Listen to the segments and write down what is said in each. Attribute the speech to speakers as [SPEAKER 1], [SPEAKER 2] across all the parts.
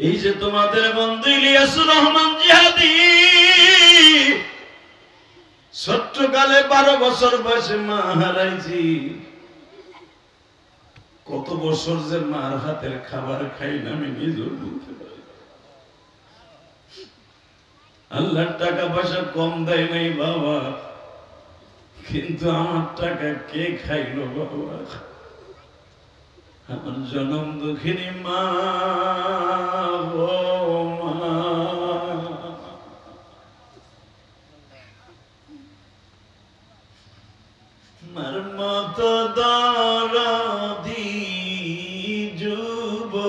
[SPEAKER 1] এই যে তোমাদের বন্ধু ইলিয়াসুর রহমান জিহাদি ছোট্টকালে 12 বছর বয়সে মা হারাইছি। কত বছর যে মার হাতের খাবার খাই না আমি নিজেও বলতে পারি। আল্লাহর টাকা পয়সা কম দেয় নাই বাবা, কিন্তু আমার টাকা কে খাইলো বাবা? আমার জনম দুঃখিনী মা, ও মা। মার মতো দরদি যুবক,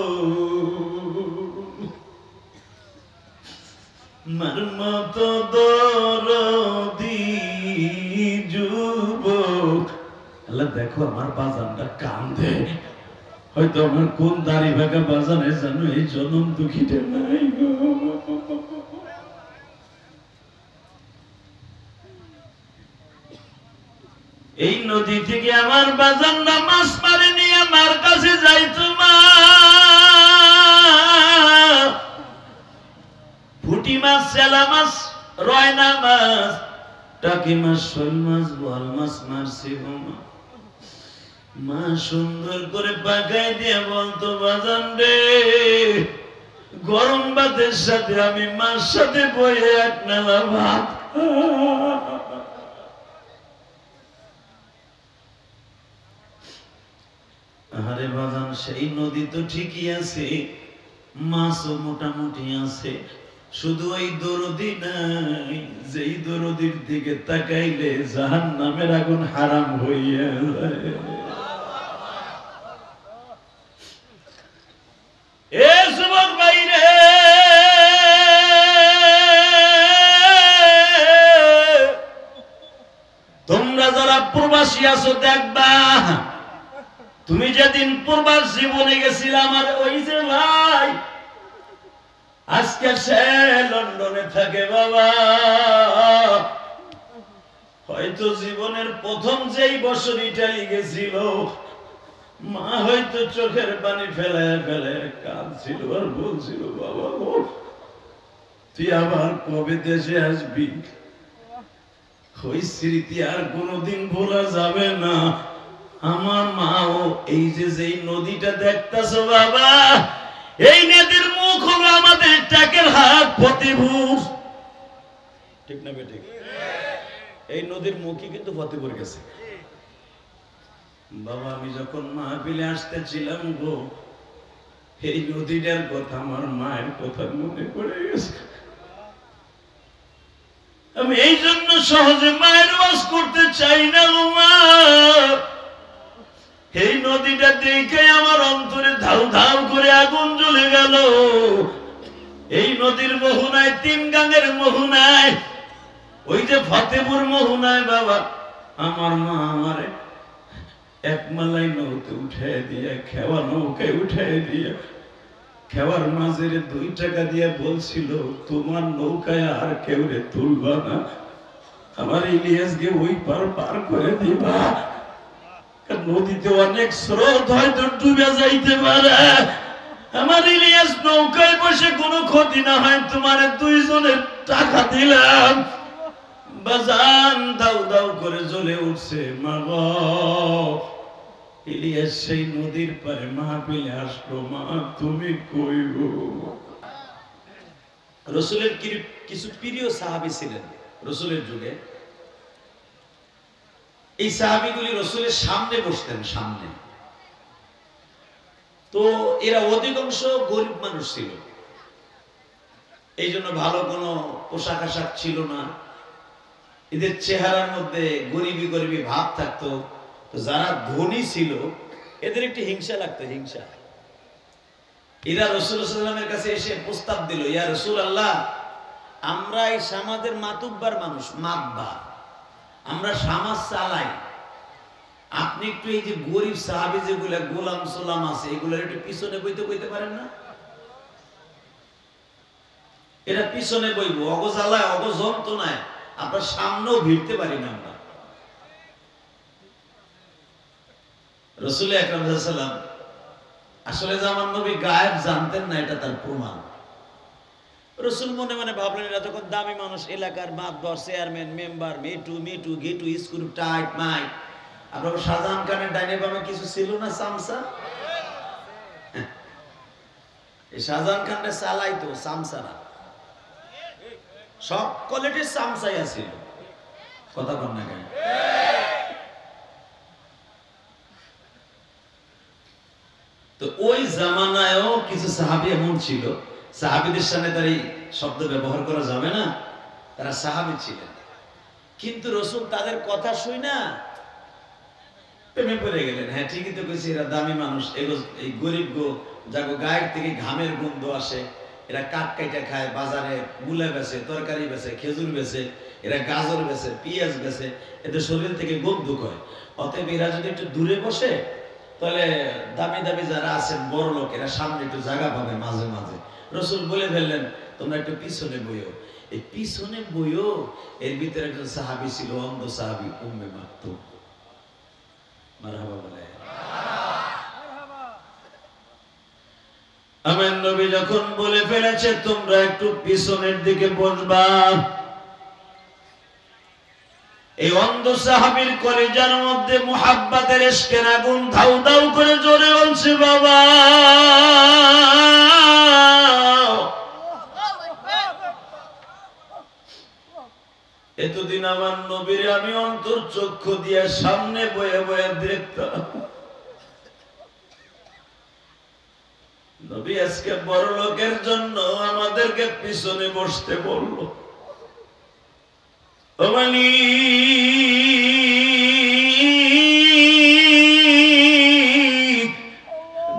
[SPEAKER 1] মার মতো দরদি যুবক। আল্লাহ দেখো আমার বাজানটা কান্দে, হয়তো আমার কোন দাড়ি ভাগা বাজানে জানো এই জনম দুঃখীটা নাই গো। এই নদী থেকে আমার বাজানরা মাছ মারে নিয়ে আমার কাছে যাইতো মা। পুঁটি মাছ, চেলা মাছ, রয়না মাছ, টাকি মাছ, শোল মাছ, বোয়াল মাছ মারছি গো মা। মা সুন্দর করে পাকাই দিয়ে বলতো বাজান রে, গরম ভাতের সাথে আমি মার সাথে বয়ে এক নালা ভাত। আরে বাজান সেই নদী তো ঠিকই আছে, মাছও মোটামুটি আছে, শুধু ওই দরদি নাই, যেই দরদির দিকে তাকাইলে জাহান্নামের আগুন হারাম হইয়া যায়। এ যুবক ভাইরে, তোমরা যারা প্রবাসী আছো দেখবা, তুমি যেদিন প্রবাস জীবনে গেছিলাম, আর ওই যে ভাই আজকে সে লন্ডনে থাকে বাবা, হয়তো জীবনের প্রথম যেই বছর ইটালি গেছিল, মা হয়তো চোখের পানি ফেলায় ফেলায় কাঁদছিল আর বলছিল বাবা গো তুই আবার কবে দেশে আসবি? ওই স্মৃতি আর কোনোদিন ভোলা যাবে না। আমার মাও এই যে যেই নদীটা দেখতেছো বাবা, এই নদীর মুখ হলো আমাদের টাকের হাট ফতেপুর, ঠিক না বেটি? এই নদীর মুখই কিন্তু ফতেপুর গেছে বাবা। আমি যখন মাহফিলে আসতেছিলাম গো, এই নদীটার কথা আমার মায়ের কথা মনে পড়ে গেছে। আমি এই জন্য সহজে মায়ের ওয়াজ করতে চাই না গো মা। এই নদীটা দেখে আমার অন্তরে ধাউ ধাউ করে আগুন জ্বলে গেল। এই নদীর মোহনায়, 3 গাঙের মোহনায়, ওই যে ফতেপুর মোহনায় বাবা, আমার মা আমারে এক মালাই নৌকে উঠে দিয়ে, খেওয়া নৌকায় উঠে দিয়ে, খেওয়ার মাঝের 2 টাকা দিয়ে বলছিল তোমার নৌকায় আর কেউ রে তুলবা না, আমার ইলিয়াসকে ওই পার পার করে দিবা, নদীতে অনেক স্রোত হয়তো ডুবে যাইতে পারে, আমার ইলিয়াস নৌকায় বসে কোনো ক্ষতি না হয়, তোমার 2 জনের টাকা দিলাম। বাজান দাউ দাউ করে জ্বলে উঠছে মা গো। ইলিয়াস সেই নদীর পারে মাহফিলে আসলো, মা তুমি কই গো? রাসূলের কিছু প্রিয় সাহাবী ছিলেন রাসূলের যুগে। এই সাহাবীগুলি রাসূলের সামনে বসতেন, সামনে। তো এরা অধিকাংশ গরিব মানুষ ছিল, এই জন্য ভালো কোনো পোশাক আশাক ছিল না, এদের চেহারার মধ্যে গরিবি গরিবি ভাব থাকতো। তো যারা ধনী ছিল এদের একটু হিংসা লাগতো, হিংসা। এরা রাসূলুল্লাহ সাল্লাল্লাহু আলাইহি ওয়াসাল্লামের কাছে এসে প্রস্তাব দিল, ইয়া রাসূলুল্লাহ, আমরা এই সমাজের মাতুব্বার মানুষ, মাতবা, আমরা সমাজ চালাই, আপনি একটু এই যে গরিব সাহাবী যেগুলা গোলাম সোলাম আছে এগুলোর একটু পিছনে বইতে পারেন না? এরা পিছনে বইবো, অগজালায় অগযন্ত্রণায় আমরা সামনেও ভিড়তে পারি না। আমরা রাসূল আকরাম সাল্লাল্লাহু আলাইহি ওয়াসাল্লাম আসলে যে আমার নবী গায়েব জানতেন না, এটা তার প্রমাণ।
[SPEAKER 2] রসুল মনে মনে ভাবলেন এরা তখন দামি মানুষ, এলাকার Matbar, chairman, member, মেটু gotu, school tight মাই।
[SPEAKER 1] আপনার শাহজাহান খানের ডাইনে বামে কিছু ছিল না চামচা? এই শাহজাহান খানটা চালাইতো চামচারা, সব কোয়ালিটির চামচাই আছিল। কথা বল না কেন? তো ওই জামানায়ও কিছু সাহাবী এমন ছিল, সাহাবীদের সামনে তার এই শব্দ ব্যবহার করা যাবে না, তারা সাহাবী ছিলেন, কিন্তু রসুল তাদের কথা শুই না প্রেমে পড়ে গেলেন। হ্যাঁ ঠিকই তো কইছি, এরা দামি মানুষ, এই গরিব গো যাগো গায়ের থেকে ঘামের গন্ধ আসে, এরা কাঠ কাইটা খায়, বাজারে মূলা বেচে, তরকারি বেচে, খেজুর বেচে, এরা গাজর বেচে, পেঁয়াজ বেচে, এদের শরীর থেকে গন্ধ হয়। অতএব এরা যদি একটু দূরে বসে তাহলে দামি দামি যারা আছেন বড় লোক, এরা সামনে একটু জায়গা পাবে মাঝে মাঝে। রসুল বলে ফেললেন তোমরা একটু পিছনে বইও। এই পিছনে বইও এর ভিতরে একজন সাহাবী ছিল, অন্ধ সাহাবী, উম্মে মাকতুম। মারহাবা বলে। আমার নবী যখন বলে ফেলেছে তোমরা একটু পিছনের দিকে বসবা, এই অন্ধ সাহাবীর কলিজার মধ্যে মুহাব্বতের ইশকের আগুন ধাউ ধাউ করে জ্বলে জ্বলছে। বাবা এতদিন আমার নবীর আমি অন্তর চক্ষু দিয়ে সামনে বয়ে বয়ে দেখতাম, নবী আজকে বড় লোকের জন্য আমাদেরকে পিছনে বসতে বললো।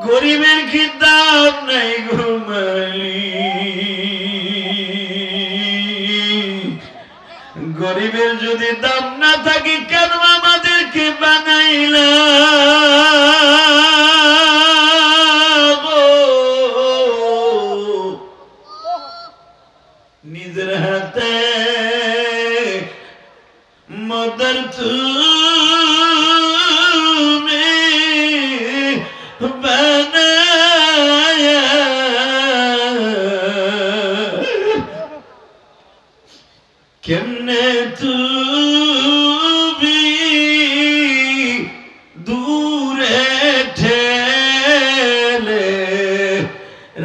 [SPEAKER 1] গরিবের কি দাম নাই ঘুমালি, গরিবের যদি দাম না থাকে কেন আমাদেরকে বানাইলা? নিজের হাতে মদর তুমি বানায়া, কেমনে তুমি দূরে ঠেলে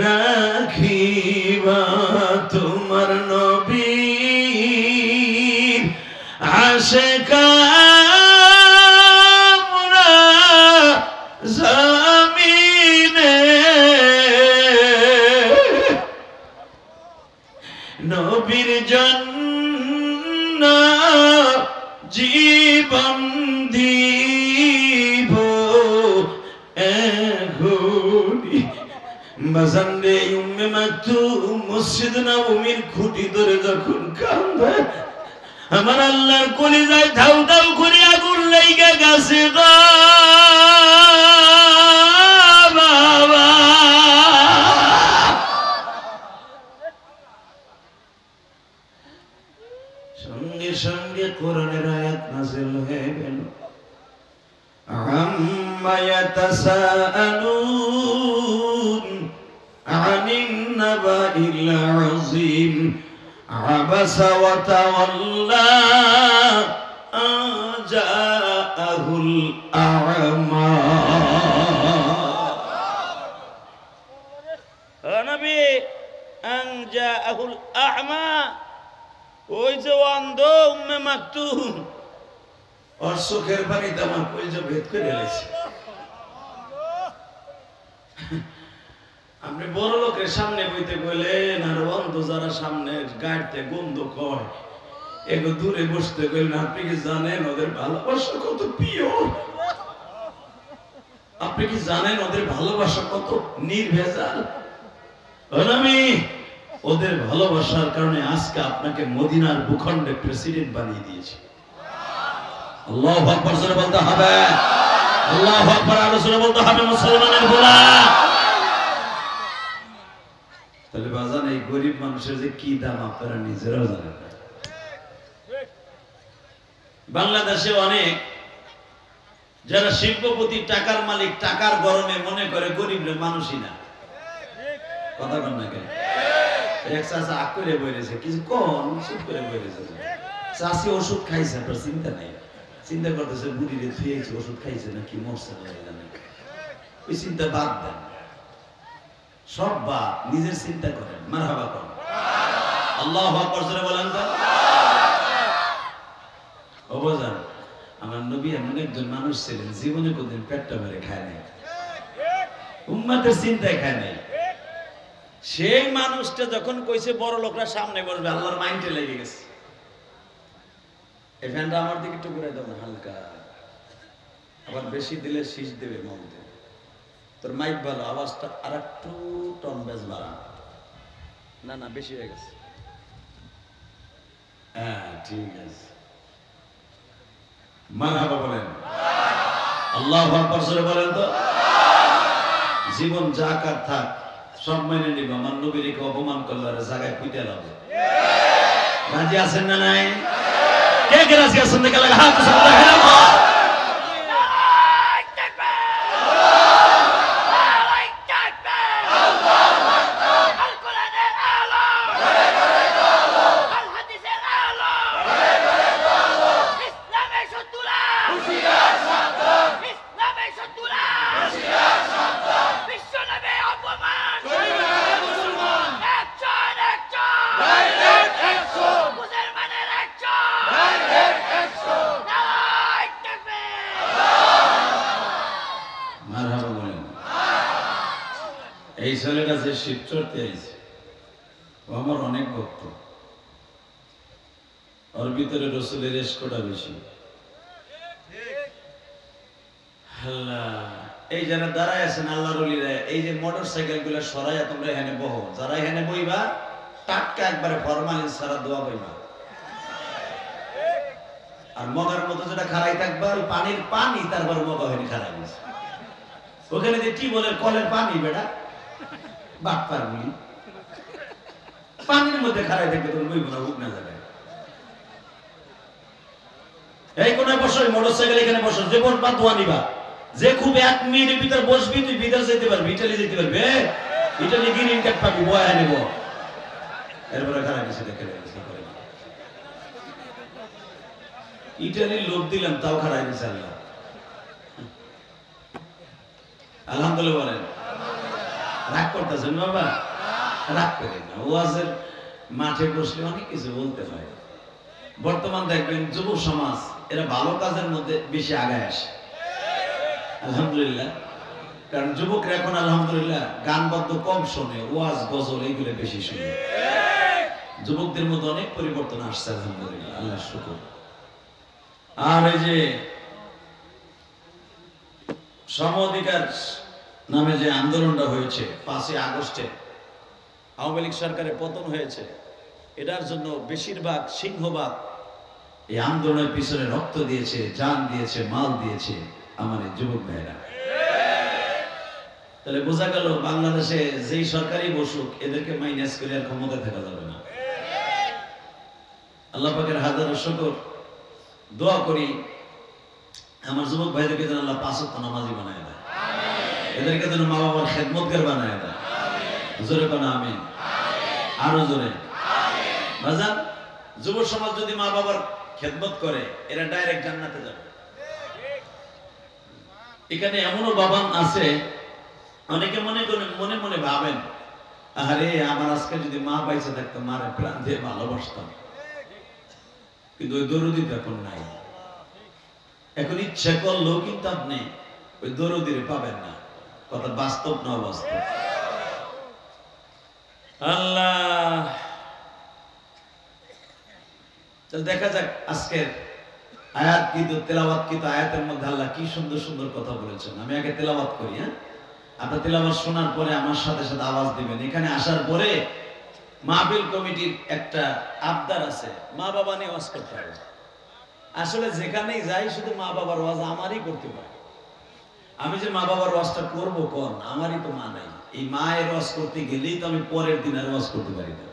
[SPEAKER 1] রাখিবা তোমার নবীর আশিকারা জমিনে, নবীর জন্য জীবন দিব এখনি। বাজান রে উম্মে মাকতুম মসজিদ নববীর খুঁটি ধরে যখন কাঁদে, আমার আল্লাহর কলিজায় ধাউ ধাউ করে আগুন লেগে গেছে গো বাবা। সঙ্গে সঙ্গে কোরআনের আয়াত নাযিল হয়ে গেল, আম্মা ইয়াতাসাআলুন আনিন নাবাইল আযীম আবাসা ওয়া তাওয়াল্লা আজাআহুল আ'মা।
[SPEAKER 2] নবী আন জাআহুল আ'মা, ওই যে অন্ধ উম্মে মাকতুম,
[SPEAKER 1] ওর চোখের পানিতে আমার কলিজা ভেদ করে এলেছে। আপনি বড় লোকের সামনে বইতে গেলেন, আর অন্ধ যারা সামনে গাড়িতে গন্ধ কয় এগো দূরে বসতে গেলেন। আপনি কি জানেন ওদের ভালোবাসা কত পিওর? আপনি কি জানেন ওদের ভালোবাসা কত নির্ভেজাল? আমি ওদের ভালোবাসার কারণে আজকে আপনাকে মদিনার ভূখণ্ডে প্রেসিডেন্ট বানিয়ে দিয়েছি। আল্লাহু আকবার জোরে বলতে হবে, আল্লাহু আকবার আরো জোরে বলতে হবে মুসলমানের গোলা। তাহলে বাজান এই গরিব মানুষের যে কি দাম আপনারা নিজেরাও জানেন না। বাংলাদেশে অনেক যারা শিল্পপতি, টাকার মালিক, টাকার গরমে মনে করে গরিব মানুষই না। কথা কন না কেন? এক চাষা আগ করে বইরেছে, কিছু কোন চুপ করে বইরেছে। চাষি ওষুধ খাইছে, আপনার চিন্তা নেই, চিন্তা করতেছে বুড়িরে থুয়েছে, ওষুধ খাইছে না কি মরছে না, ওই চিন্তা বাদ দেন, সব বাদ, নিজের চিন্তা করেন। মারহাবা করেন, আল্লাহু আকবার জোরে বলেন তো। অবজান, আমার নবী এমন একজন মানুষ ছিলেন, জীবনে কোনদিন পেটটা মেরে খায় নাই, উম্মতের চিন্তায় খায় নাই।
[SPEAKER 2] সেই মানুষটা যখন কইছে বড় লোকরা সামনে বসবে, আল্লাহর মাইন্ডে লেগে গেছে। এই ফ্যানটা আমার দিকে একটু ঘুরাই দাও না, হালকা, আবার বেশি দিলে শীষ দেবে মধ্যে। তোর মাইক ভালো, আওয়াজটা আর একটু টন বেশ বাড়া। না না, বেশি হয়ে গেছে।
[SPEAKER 1] হ্যাঁ ঠিক আছে, মারহাবা বলেন, আল্লাহু আকবার জোরে বলেন তো। জীবন যা কার থাক সব মেনে নিব, আমার নবীকে অপমান করলে জায়গায় পিটে লাগবে। রাজি আছেন না নাই? কে কে রাজি আছেন? দেখে লাগে হাত সামনে রাখেন। এই ছেলেটা যে শিব চড়তে আইছে, ও আমার অনেক ভক্ত, ওর ভিতরে রসুলের এশকটা বেশি। আল্লাহ, এই যারা দাঁড়ায় আছেন আল্লাহর ওলিরা, এই যে মোটর সাইকেল গুলা সরাইয়া তোমরা এখানে বহো, যারা এখানে বইবা টাটকা একবারে ফরমালিন সারা দোয়া বইবা। আর মগার মতো যেটা খারাই থাকবা, ওই পানির পানি তারপর মগা হয়নি খারাই গেছে, ওখানে যে টিউবওয়েলের কলের পানি বেটা বাটপার গুলি পানির মধ্যে খারাই থাকবে, তোর বইব না, উঠ না যাবে। এই কোনায় বসো, মোটর সাইকেল এখানে বসো, যে বসবা দোয়া নিবা, যে খুব 1 মিনিটের ভিতর বসবি তুই বিদেশ যেতে পারবি, ইটালি যেতে পারবি, ইটালি গ্রিন কার্ড পাবি, বয়া নেব। এরপরে খারাপ কিছু দেখে ইটালির লোক দিলাম, তাও খারাপ গেছে। আল্লাহ আলহামদুলিল্লাহ বলেন। রাগ করতেছেন বাবা? রাগ করেন না, ওয়াজের মাঠে বসলে অনেক কিছু বলতে হয়। বর্তমান দেখবেন যুব সমাজ এরা ভালো কাজের মধ্যে বেশি আগায় আসে, আলহামদুলিল্লাহ। কারণ যুবকরা এখন আলহামদুলিল্লাহ গান বাদ্য কম শোনে, ওয়াজ গজল এইগুলো বেশি শুনে। যুবকদের মধ্যে অনেক পরিবর্তন আসছে আলহামদুলিল্লাহ, আল্লাহ শুকর। আর এই যে সম অধিকার নামে যে আন্দোলনটা হয়েছে 5ই আগস্টে,
[SPEAKER 2] আওয়ামী লীগ সরকারের পতন হয়েছে, এটার জন্য বেশিরভাগ সিংহভাগ
[SPEAKER 1] এই আন্দোলনের পিছনে রক্ত দিয়েছে, জান দিয়েছে, মাল দিয়েছে আমার এই যুবক ভাইরা। তাহলে বোঝা গেল বাংলাদেশে যেই সরকারই বসুক এদেরকে মাইনাস করে আর ক্ষমতা থাকা যাবে না। আল্লাহ পাকের হাজারো শুকর, দোয়া করি আমার যুবক ভাইদেরকে যেন আল্লাহ 5 ওয়াক্ত নামাজি বানায় দেয়, এদেরকে যেন মা বাবার খেদমতগার বানায় দেয়। জোরে কোন আমিন, আরো জোরে। বাজান, যুব সমাজ যদি মা বাবার খেদমত করে এরা ডাইরেক্ট জান্নাতে যাবে। এখানে এমনও বাবা আছে, অনেকে মনে করেন, মনে মনে ভাবেন, আরে আমার আজকে যদি মা বাইসে থাকতো মারে প্রাণ দিয়ে ভালোবাসতাম, কিন্তু ওই দরদি এখন নাই। এখন ইচ্ছা করলেও কিন্তু আপনি ওই দরদিরে পাবেন না। কথা বাস্তব না বাস্তব? আল্লাহ, দেখা যাক আজকের আয়াত কিন্তু তেলাওয়াত কিন্তু আয়াতের মধ্যে আল্লাহ কি সুন্দর সুন্দর কথা বলেছেন। আমি আগে তেলাওয়াত করি, হ্যাঁ, আপনার তেলাওয়াত শোনার পরে আমার সাথে সাথে আওয়াজ দিবেন। এখানে আসার পরে মাহফিল কমিটির একটা আবদার আছে, মা বাবা নিয়ে ওয়াজ করতে হবে। আসলে যেখানেই যাই শুধু মা বাবার ওয়াজ আমারই করতে পারে। আমি যে মা বাবার ওয়াজটা করবো কোন, আমারই তো মা নাই। এই মায়ের ওয়াজ করতে গেলেই তো আমি পরের দিন আর ওয়াজ করতে পারি না,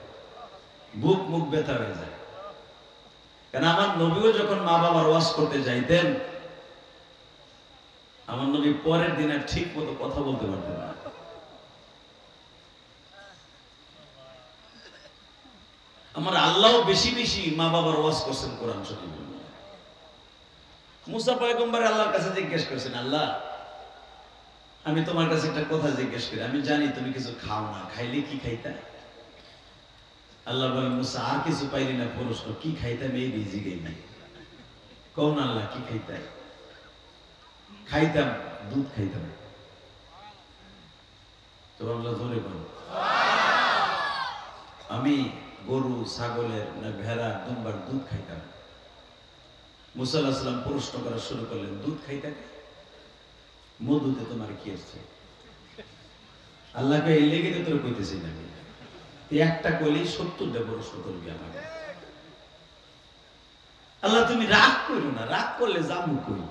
[SPEAKER 1] বুক মুখ ব্যথা হয়ে যায়। কারণ আমার নবীও যখন মা বাবার ওয়াজ করতে যাইতেন, আমার নবী পরের দিন আর ঠিক মতো কথা বলতে পারতেন না। আমার আল্লাহ বেশি বেশি মা বাবার ওয়াজ করছেন কোরআন শরীফে। মুসা পয়গম্বর আল্লাহর কাছে জিজ্ঞেস করেছেন, আল্লাহ আমি তোমার কাছে একটা কথা জিজ্ঞেস করি, আমি জানি তুমি কিছু খাও না, খাইলে কি খাইতা? আল্লাহ বলেন, মুসা আর কিছু পাইলি না প্রশ্ন, কি খাইতাম এই রিজিকেই নাই। কোন আল্লাহ কি খাইতা? খাইতাম দুধ খাইতাম। তো আল্লাহ ধরে বলো, আমি গরু ছাগলের না ভেড়া দুম্বার দুধ খাইতাম। মুসা আলাইহিস সালাম প্রশ্ন করা শুরু করলেন, দুধ খাইতা? মধুতে তোমার কি আসছে? আল্লাহকে এই লেগে তো তোর কইতেছি না, তুই একটা কইলেই 70টা প্রশ্ন করবি আমাকে। আল্লাহ তুমি রাগ করো না, রাগ করলে জামু কই।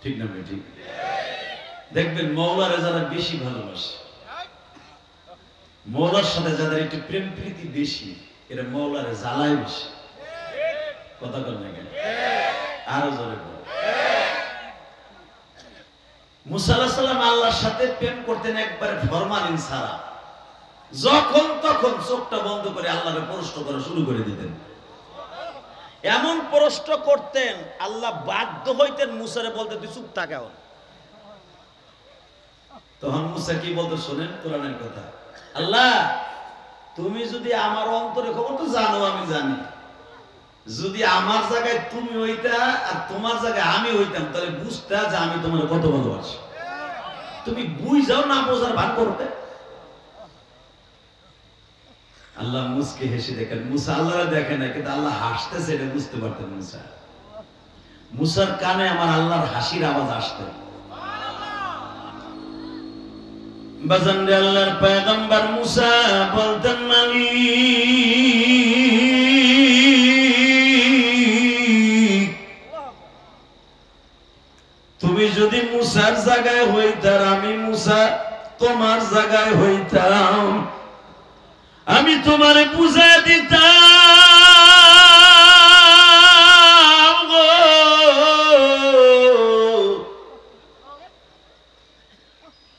[SPEAKER 1] ঠিক না ভাই? ঠিক। দেখবেন মওলারে যারা বেশি ভালোবাসে, মওলার সাথে যাদের একটু প্রেম প্রীতি বেশি, এরা মওলারে জ্বালায় বেশি। কথা বল না কেন? আরো জোরে বল। মুসা আলাইহিস সালাম আল্লাহর সাথে প্রেম করতেন একবারে ফরমালিন ছাড়া। যখন তখন চোখটা বন্ধ করে আল্লাহরে প্রশ্ন করা শুরু করে দিতেন।
[SPEAKER 2] এমন প্রশ্ন করতেন আল্লাহ বাধ্য হইতেন মুসারে বলতে, তুই চুপ থাক এখন।
[SPEAKER 1] তখন মুসা কি বলতো শোনেন কোরআনের কথা, আল্লাহ তুমি যদি আমার অন্তরে খবর তো জানো, আমি জানি, যদি আমার জায়গায় তুমি হইতা আর তোমার জায়গায় আমি হইতাম, তাহলে বুঝতা যে আমি তোমার কত ভালোবাসি। তুমি বুঝাও না, বোঝার ভান করতে। আল্লাহ মুসকে হেসে দেখেন, মুসা আল্লাহরা দেখে না, কিন্তু আল্লাহ হাসতেছে এটা বুঝতে পারতেন মুসা। মুসার কানে আমার আল্লাহর হাসির আওয়াজ আসতো। বাজান রে, আল্লাহর পয়গম্বর মুসা বলতেন, মালিক তুমি যদি মুসার জায়গায় হইতার, আমি মুসা তোমার জায়গায় হইতাম, আমি তোমারে বুঝাই দিতাম গো,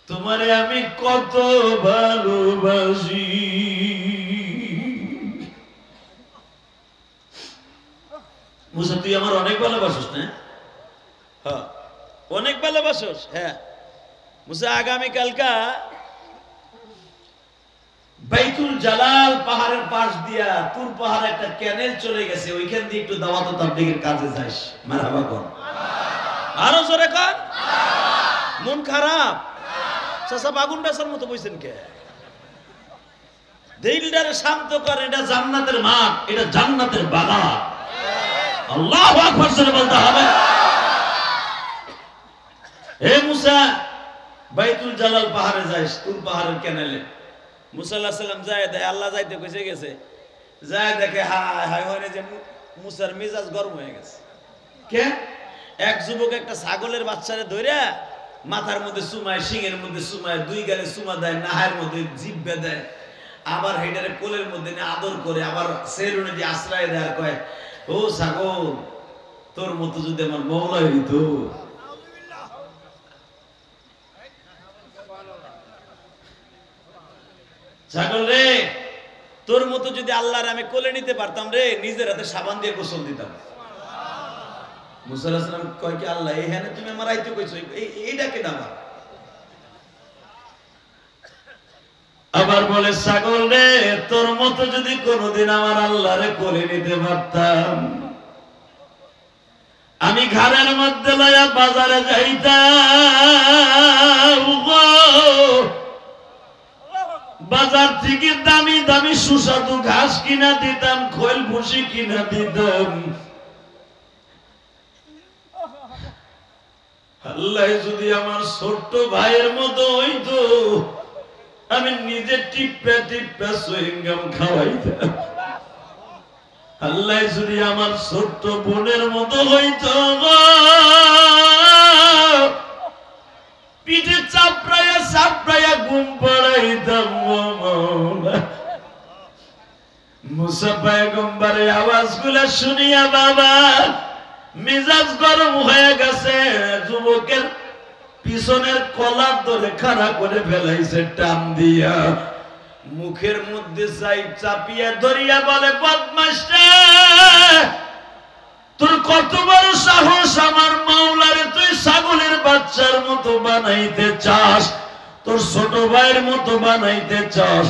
[SPEAKER 1] তোমারে আমি কত ভালোবাসি। মুসা তুই আমার অনেক ভালোবাসিস না?
[SPEAKER 2] হ্যাঁ, অনেক ভালোবাসোস। হ্যাঁ মুসা, আগামীকালকা
[SPEAKER 1] বাইতুল জালাল পাহাড়ের পাশ দিয়া তুর পাহাড়ে একটা ক্যানেল চলে গেছে, ওইখান দিয়ে একটু দাওয়াত ও তাবলীগের কাজে যাস। মারহাবা কর।
[SPEAKER 2] আরো জোরে কর। মন খারাপ? চাচা বাগুন বেচার মতো বইছেন কে?
[SPEAKER 1] দিলটারে শান্ত কর, এটা জান্নাতের মাঠ, এটা জান্নাতের বাগান। আল্লাহু আকবার জোরে বলতে হবে। হে মুসা, বাইতুল জালাল পাহাড়ে যাইস, তুর পাহাড়ের ক্যানেলে।
[SPEAKER 2] মুসা আলাইহিস সালাম যায় দেয়, আল্লাহ যাইতে কইছে গেছে,
[SPEAKER 1] যায় দেখে হায় হায়
[SPEAKER 2] হয় যে মুসার মেজাজ গরম হয়ে গেছে।
[SPEAKER 1] কে?
[SPEAKER 2] এক যুবক একটা ছাগলের বাচ্চারে ধইরা
[SPEAKER 1] মাথার মধ্যে চুমায়, শিঙের মধ্যে চুমায়, দুই গালে চুমা দেয়, নাহের মধ্যে জিব্বে দেয়, আবার হেডারে কোলের মধ্যে নিয়ে আদর করে, আবার সেলুনে দিয়ে আশ্রয় দেয়, আর কয়, ও ছাগল তোর মতো যদি আমার মওলা হইতো। ছাগল রে,
[SPEAKER 2] তোর মতো যদি আল্লাহর আমি কোলে নিতে পারতাম রে, নিজের হাতে সাবান দিয়ে গোসল দিতাম।
[SPEAKER 1] মুসা আলাইহিস সালাম কয় কি, আল্লাহ এখানে তুমি আমার আইতে কইছো, এইটা কেন? আবার বলে, ছাগল রে তোর মতো যদি কোনোদিন আমার আল্লাহরে কোলে নিতে পারতাম, আমি ঘরের মধ্যে লয়া বাজারে যাইতাম, বাজার থেকে দামি দামি সুস্বাদু ঘাস কিনা দিতাম, খোল ভুসি কিনা দিতাম। আল্লাহ যদি আমার ছোট্ট ভাইয়ের মতো হইতো, আমি নিজে টিপ্পা টিপ্পা সুইংগাম খাওয়াইতাম। আল্লাহ যদি আমার ছোট্ট বোনের মতো হইতো, পিঠে চাপড়াইয়া চাপড়াইয়া ঘুম পাড়াইতাম। মুসা পয়গম্বরের আওয়াজগুলা শুনিয়া বাবা মেজাজ গরম হয়ে গেছে। যুবকের পিছনের কলার ধরে খাড়া করে ফেলাইছে টান দিয়া, মুখের মধ্যে চাপিয়া ধরিয়া বলে, বদমাশটা, তোর কত বড় সাহস আমার মাওলারে তুই ছাগলের বাচ্চার মতো বানাইতে চাস, তোর ছোট ভাইয়ের মতো বানাইতে চাস,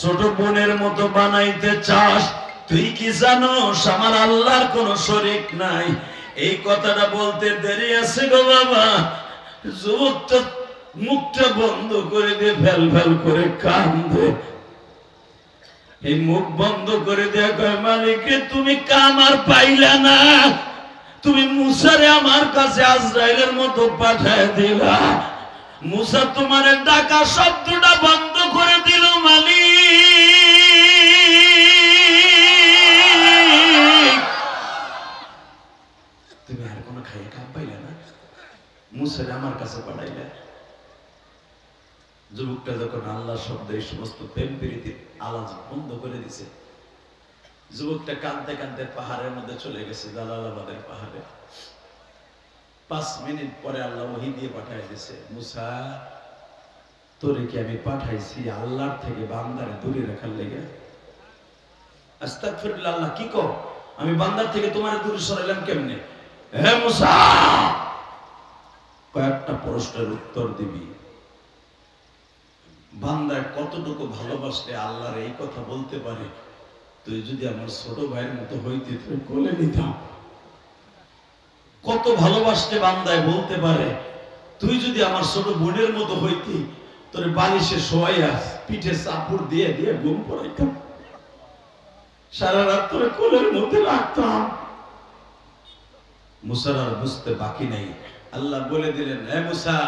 [SPEAKER 1] ছোট বোনের মতো বানাইতে চাস, তুই কি জানোস আমার আল্লাহর কোনো শরীক নাই? এই কথাটা বলতে দেরি আছে গো বাবা। যুবকটা মুখটা বন্ধ করে দিয়ে ফেল ফেল করে কান্দে। এই মুখ বন্ধ করে দেয়া কয়, মালিক রে তুমি কাম আর পাইলা না, তুমি মুসারে আমার কাছে আজরাইলের মতো পাঠায় দিলা, মুসা তোমার ডাকা শব্দটা বন্ধ করে দিল মালিক। তুমি আর কোনো খাইয়ে কাম পাইলা না, মুসারে আমার কাছে পাঠাইলা। যুবকটা যখন আল্লাহ শব্দ এই সমস্ত প্রেম প্রীতির আওয়াজ বন্ধ করে দিছে, যুবকটা কাঁদতে কাঁদতে পাহাড়ের মধ্যে চলে গেছে, জালালাবাদের পাহাড়ে। 5 মিনিট পরে আল্লাহ ওহী দিয়ে পাঠিয়ে দিয়েছে, মুসা তোরে কি আমি পাঠাইছি আল্লাহর থেকে বান্দারে দূরে রাখার লেগে? আস্তাগফিরুল্লাহ, আল্লাহ কি কও, আমি বান্দার থেকে তোমার দূরে সরাইলাম কেমনে? হে মুসা, কয়েকটা প্রশ্নের উত্তর দিবি। বান্দা কতটুকু ভালোবাসলে আল্লাহর এই কথা বলতে পারে, তুই যদি আমার ছোট ভাইয়ের মতো হইতে তুই কোলে নিতাম। কত ভালোবাসতে বান্দায় বলতে পারে, তুই যদি আমার ছোট বোনের মতো হইতি, তোর বালিশে শোয়াইয়া পিঠে চাপুর দিয়ে দিয়ে ঘুম পড়াইতাম, সারা রাত তোর কোলের মধ্যে রাখতাম। মুসার আর বুঝতে বাকি নেই, আল্লাহ বলে দিলেন, হে মুসা,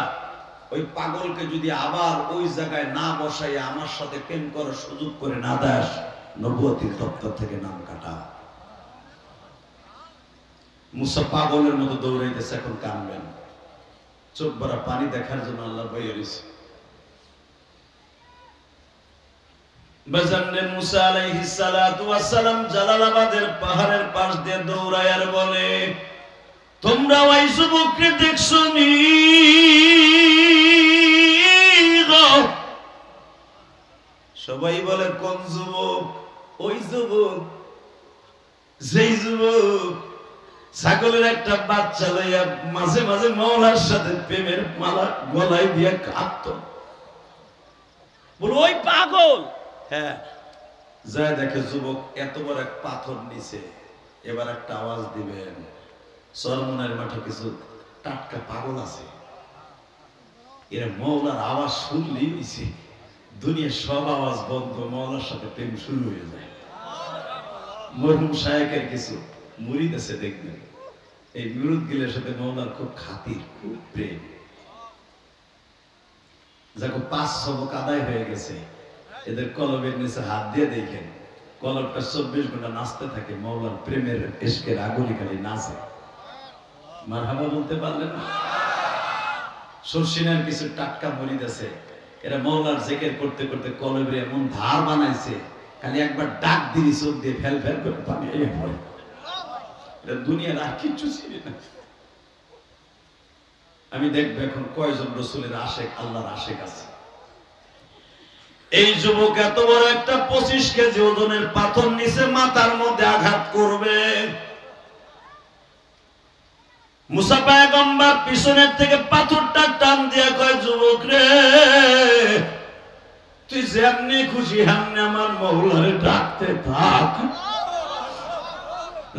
[SPEAKER 1] ওই পাগলকে যদি আবার ওই জায়গায় না বসাইয়া আমার সাথে প্রেম করার সুযোগ করে না দাস, নবুয়তির দপ্তর থেকে নাম কাটা। মুসা পাগলের মতো দৌড়াইতেছে, এখন কানবেন, চোখ ভরা পানি দেখার জন্য আল্লাহ বইয়ে রয়েছে। বাজারে মুসা আলাইহিস সালাতু ওয়াস সালাম জালালাবাদের পাহাড়ের পাশ দিয়ে দৌড়ায় আর বলে, তোমরা ওই যুবককে দেখছো নি? সবাই বলে, কোন যুবক? ওই যুবক, যেই যুবক ছাগলের একটা বাচ্চা লইয়া মাঝে মাঝে মাওলার সাথে প্রেমের মালা গলায় দিয়ে কাঁদত। বলো ওই পাগল? হ্যাঁ। যায় দেখে যুবক এত বড় এক পাথর নিচে। এবার একটা আওয়াজ দিবেন, চরমনের মাঠে কিছু টাটকা পাগল আছে, এরা মাওলার আওয়াজ শুনলেই হইছে দুনিয়ার সব আওয়াজ বন্ধ, মাওলার সাথে প্রেম শুরু হয়ে যায়। মরহুম শায়েকের কিছু মুরিদ আছে, দেখবেন এই মুরিদ গিলের সাথে মাওলার খুব খাতির, খুব প্রেম। যাকে 5 সবক আদায় হয়ে গেছে, এদের কলবের নিচে হাত দিয়ে দেখেন, কলবটা 24 ঘন্টা নাচতে থাকে, মাওলার প্রেমের ইশকের আগুনে খালি নাচে। মারহাবা বলতে পারলেন না? শর্ষিনার কিছু টাটকা মুরিদ আছে, এরা মাওলার জিকির করতে করতে কলবে এমন ধার বানাইছে, খালি একবার ডাক দিলি চোখ দিয়ে ফেল ফেল করে পানি এসে পড়ে। এটা দুনিয়ার আর কিচ্ছু ছিল না। আমি দেখবো এখন কয়জন রসুলের আশেক, আল্লাহর আশেক আছে। এই যুবক এত বড় একটা 25 কেজি ওজনের পাথর নিচে মাথার মধ্যে আঘাত করবে। মুসা পয়গম্বর পিছনের থেকে পাথরটা টান দিয়া কয়, যুবক রে, তুই যেমনি খুশি হেমনি আমার মাওলারে ডাকতে থাক।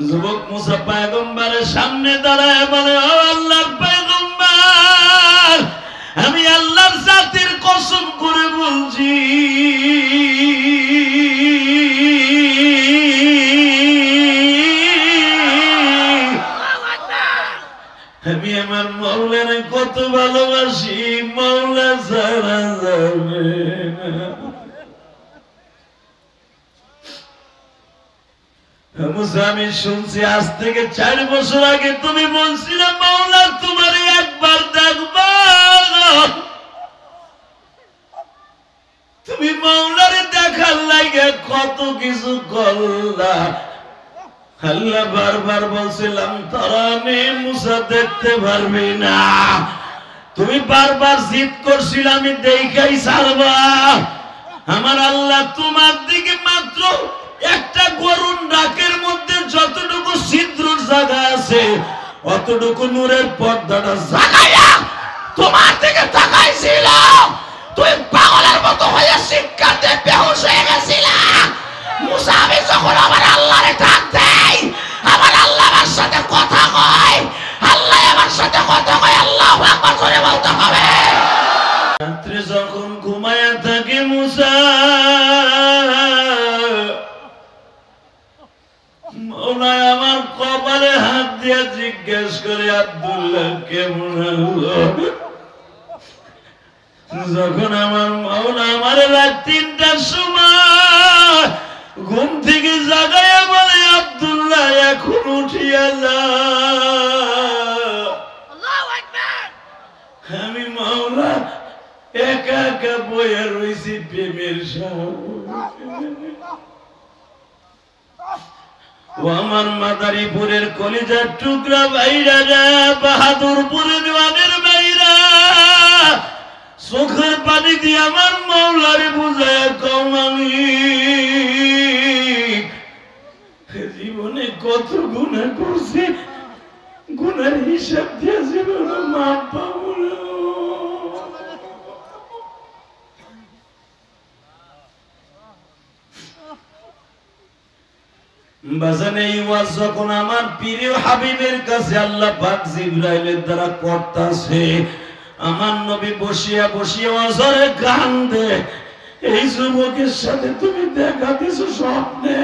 [SPEAKER 1] যুবক মুসা পয়গম্বরের সামনে দাঁড়ায় বলে, ও আল্লাহর পয়গম্বর, আমি আল্লাহর জাতির কসম করে বলছি, আমি আমার মাওলারে কত ভালোবাসি, মাওলা ছাড়া যাবে না। আমি শুনছি আজ থেকে 4 বছর আগে তুমি বলছিলে মাওলা তোমার একবার দেখবো, তুমি মাওলারে দেখার লাগে কত কিছু করলা। আল্লাহ বারবার বলছিলাম, তারা আমি মুসা দেখতে পারবি না, তুমি বারবার জিদ করছিল আমি দেখাই ছাড়বা। আমার আল্লাহ তোমার দিকে মাত্র একটা গরুর নাকের মধ্যে যতটুকু ছিদ্র জায়গা আছে অতটুকু নূরের পর্দাটা জাগাইয়া তোমার দিকে তাকাইছিল। তুই পাগলের মতো হয়ে শিক্ষাতে বেহুশ হয়ে গেছিল। মুসা আমি যখন আমার আল্লাহরে ডাক দেই, আমার আল্লাহ আমার সাথে কথা কয়, আল্লাহ আমার সাথে কথা কয়, আল্লাহু আকবার করে বলতে হবে। রাত্রে যখন ঘুমায়া থাকে মুসা, মৌলায় আমার কপালে হাত দিয়ে জিজ্ঞেস করে আব্দুল্লাহ কেমন হলো। যখন আমার মৌলা আমার রাত ৩টার সময় ঘুম থেকে জাগাইয়া বলে আব্দুল্লাহ এখন উঠিয়া যা, আমি মৌলা একা একা বইয়া রয়েছি প্রেমের ও আমার মাদারীপুরের কলিজার টুকরা ভাইরা, বাহাদুরপুরের ওয়ানের ভাইরা, চোখের পানি দিয়ে আমার মৌলারে বুঝায় কম আমি জীবনে কত গুনাহ করছি, গুনার হিসাব দিয়ে জীবনে মাপ পাবো না। বাজানে এই ওয়াজ যখন আমার প্রিয় হাবিবের কাছে আল্লাহ পাক জিবরাইলের দ্বারা করতাছে, আমার নবী বসিয়া বসিয়া ওয়াজরে কান্দে। এই যুবকের সাথে তুমি দেখা দিছো স্বপ্নে,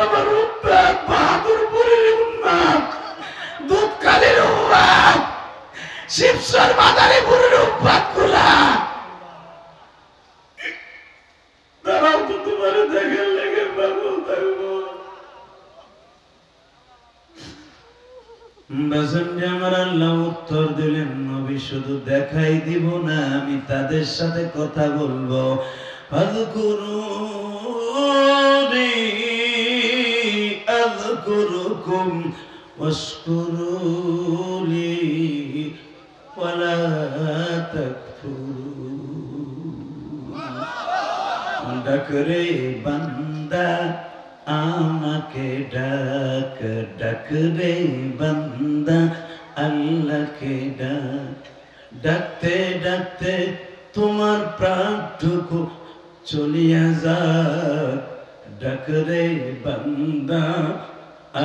[SPEAKER 1] আমার উম্মত বাহাদুরপুরের উম্মত, দুধকালের উম্মত, শিবচর মাদারীপুরের উম্মত গুলা তারাও তো তোমার দেখার লেগে পাগল থাকবো। আমার আল্লাহ উত্তর দিলেন, নবী শুধু দেখাই দিব না, আমি তাদের সাথে কথা বলবো। ফাযকুরুনি আযকুরুকুম ওয়াশকুরুলি ওয়ালা তাকফুরুন। ডাক রে বান্দা আমাকে ডাক, ডাক রে বান্দা আল্লাহকে ডাক। ডাকতে ডাকতে তোমার প্রাণটুকু চলিয়া যাক, ডাক রে বান্দা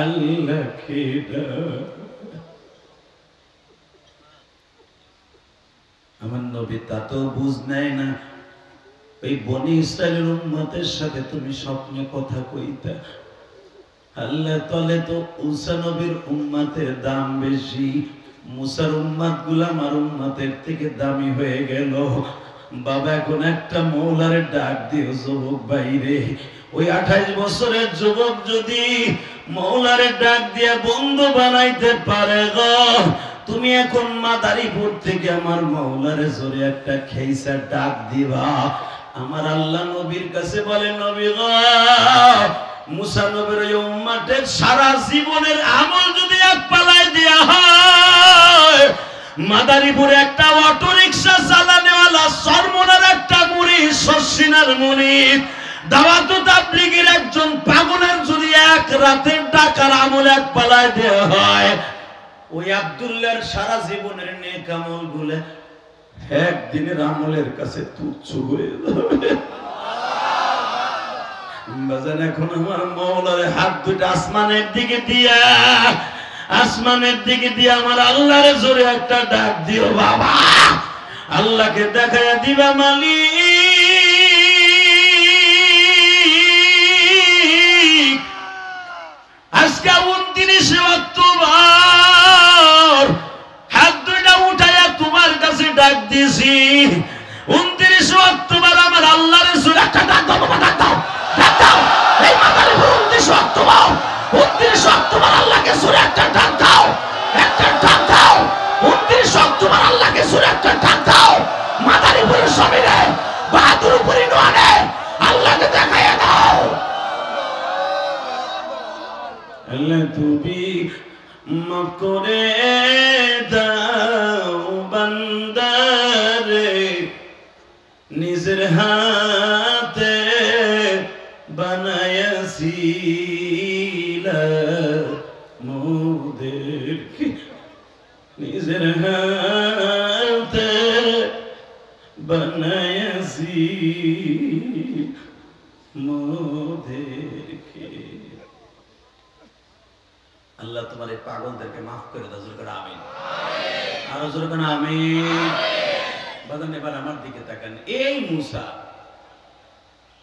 [SPEAKER 1] আল্লাহকে ডাক। আমার নবী তা তো বুঝ নেয় না, ওই বনি ইসরায়েলের উম্মতের সাথে তুমি স্বপ্নে কথা কইতা। আল্লাহ তলে তো ঈসা নবীর উম্মতের দাম বেশি, মুসার উম্মত গুলা আমার উম্মতের থেকে দামি হয়ে গেল। বাবা এখন একটা মৌলারে ডাক দিও, যুবক বাইরে, ওই 28 বছরের যুবক যদি মৌলারে ডাক দিয়ে বন্ধু বানাইতে পারে গো, তুমি এখন মাদারীপুর থেকে আমার মৌলারে জোরে একটা খেইসা ডাক দিবা। আমার আল্লাহ নবীর কাছে বলে, নবী গো, মুসা নবীর ওই উম্মতের সারা জীবনের আমল যদি এক পালায় দেয়া হয়, মাদারীপুরে একটা অটো রিকশা চালানেওয়ালা সরমনার একটা মুরিদ, শর্ষিনার মুরিদ, দাওয়াত ও তাবলীগের একজন পাগলের যদি এক রাতের টাকার আমল এক পালায় দেয়া হয়, ওই আব্দুল্লাহর সারা জীবনের নেক আমল গুলো একদিনের আমলের কাছে তুচ্ছ হয়ে যাবে। বাজান এখন আমার মওলার হাত দুটো আসমানের দিকে দিয়া, আসমানের দিকে দিয়া আমার আল্লাহরে জোরে একটা ডাক দিও বাবা। আল্লাহকে দেখায়া দিবা, মালিক আজকে 29 অক্টোবর হাত দুইটা উঠাইয়া তোমার কাছে ডাক দিয়েছি। 29 অক্টোবর আমার আল্লাহরে জোরে একটা ডাক দাও, ডাক দাও, ডাক দাও। এই মাদারীপুর 29 অক্টোবর, 29 অক্টোবর আল্লাহকে জোরে একটা ডাক দাও, একটা ডাক দাও। 29 অক্টোবর আল্লাহকে জোরে একটা ডাক দাও। মাদারীপুরের জমিনে, বাহাদুরপুরি নোয়ানে আল্লাহকে দেখাইয়া দাও। আল্লাহ তুমি মাফ করে দাও বান্দারে, নিজের হাতে বানায়াছিলা মোদেরকে, নিজের হাতে বানায়াছি মোদেরকে। আল্লাহ তোমার এই পাগলদেরকে মাফ করে দাও, জোরে করে আমিন। আরো জোরে করে আমিন। বাদান এবার আমার দিকে তাকান। এই মুসা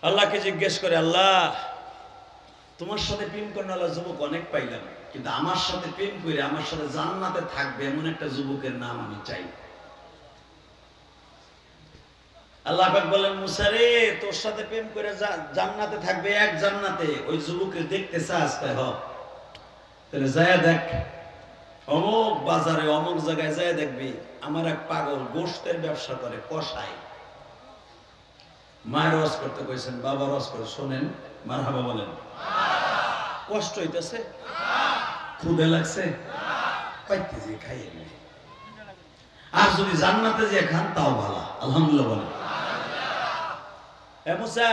[SPEAKER 1] আল্লাহকে জিজ্ঞেস করে, আল্লাহ তোমার সাথে প্রেম করার যুবক অনেক পাইলাম, কিন্তু আমার সাথে প্রেম করে আমার সাথে জান্নাতে থাকবে এমন একটা যুবকের নাম আমি চাই। আল্লাহ পাক বলেন, মুসা রে, তোর সাথে প্রেম করে জান্নাতে থাকবে এক জান্নাতে, ওই যুবকের দেখতে চাস? তাহলে যায় দেখ, অমুক বাজারে অমুক জায়গায় যায় দেখবি আমার এক পাগল গোশতের ব্যবসা করে, কষাই। মায়ের রস করতে কইছেন, বাবা রস করে, শোনেন মারহাবা বলেন। কষ্ট হইতেছে, ক্ষুধা লাগছে, পাইতে যে খাইয়ে নেবে। আর যদি জান্নাতে যে খান তাও ভালো, আলহামদুলিল্লাহ বলেন। মুসা,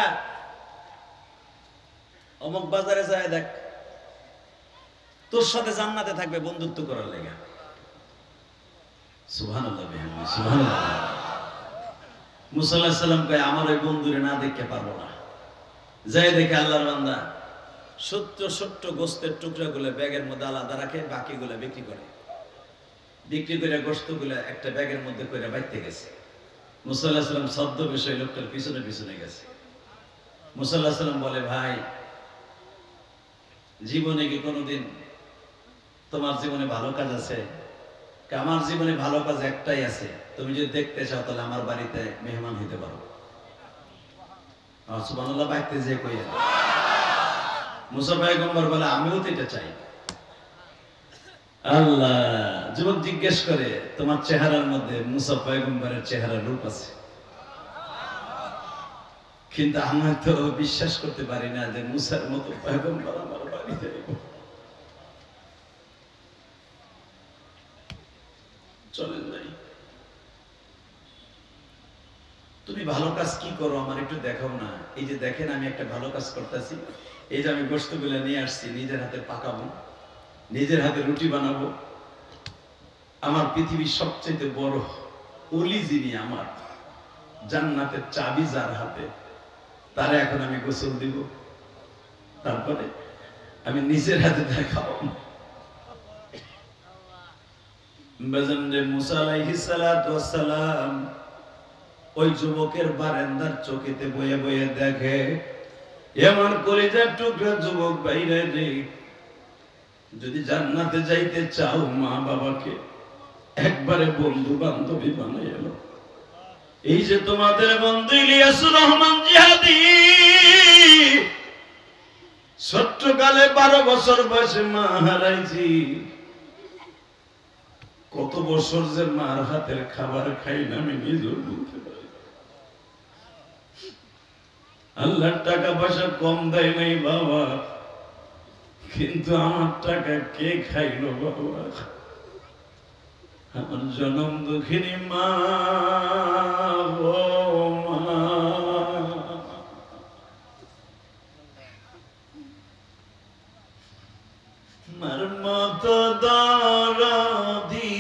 [SPEAKER 1] অমুক বাজারে যায় দেখ, তোর সাথে জান্নাতে থাকবে বন্ধুত্ব করার লেগে। সুবহানাল্লাহ, সুবহানাল্লাহ। মুসা আলাইহিস সালাম কয়, আমার ওই বন্ধুরে না দেখতে পারবো না। যাই দেখে আল্লাহর বান্দা ছোট্ট ছোট্ট গোস্তের টুকরাগুলো ব্যাগের মধ্যে আলাদা রাখে, বাকিগুলো বিক্রি করে। বিক্রি করে গোস্তগুলো একটা ব্যাগের মধ্যে করে বাইতে গেছে। মুসা আলাইহিস সালাম শব্দ বিষয় লোকটার পিছনে পিছনে গেছে। মুসা আলাইহিস সালাম বলে, ভাই জীবনে কি কোনোদিন তোমার জীবনে ভালো কাজ আছে? আমার জীবনে ভালো কাজ একটাই আছে, তুমি যদি দেখতে চাও তাহলে আমার বাড়িতে মেহমান হইতে পারো। সুবহানাল্লাহ, বাইতে যে কই মুসা পয়গম্বর বলে, আমিও তো এটা চাই। আল্লাহ যুবক জিজ্ঞেস করে, তোমার চেহারার মধ্যে মুসা পয়গম্বরের চেহারার রূপ আছে, কিন্তু আমরা তো বিশ্বাস করতে পারি না যে মুসার মতো পয়গম্বর আমার বাড়িতে। চলেন নাই, তুমি ভালো কাজ কি করো আমার একটু দেখাও না। এই যে দেখেন আমি একটা ভালো কাজ করতেছি, এই যে আমি গোশতগুলো নিয়ে আসছি, নিজের হাতে পাকাবো, নিজের হাতে রুটি বানাবো। আমার পৃথিবীর সবচেয়ে বড় ওলি যিনি, আমার জান্নাতের চাবি যার হাতে, তারে এখন আমি গোসল দিব, তারপরে আমি নিজের হাতে দেখাবো। মুসা আলাইহিস সালাতু ওয়াস সালাম ওই যুবকের বারান্দার চকিতে বয়ে বয়ে দেখে, এমন কলিজার টুকরা যুবক বাইরে রে, যদি জান্নাতে যাইতে চাও মা বাবাকে একবারে বন্ধু বান্ধবী বানাই এলো। এই যে তোমাদের বন্ধু ইলিয়াসুর রহমান জিহাদি, ছোট্টকালে 12 বছর বয়সে মা হারাইছি। কত বছর যে মার হাতের খাবার খাই না আমি নিজেও বলতে পারি। আল্লাহর টাকা পয়সা কম দেয় নাই বাবা, কিন্তু আমার টাকা কে খাইলো বাবা? আমার জনম দুঃখিনী মা, ও মা। মার মতো দরদি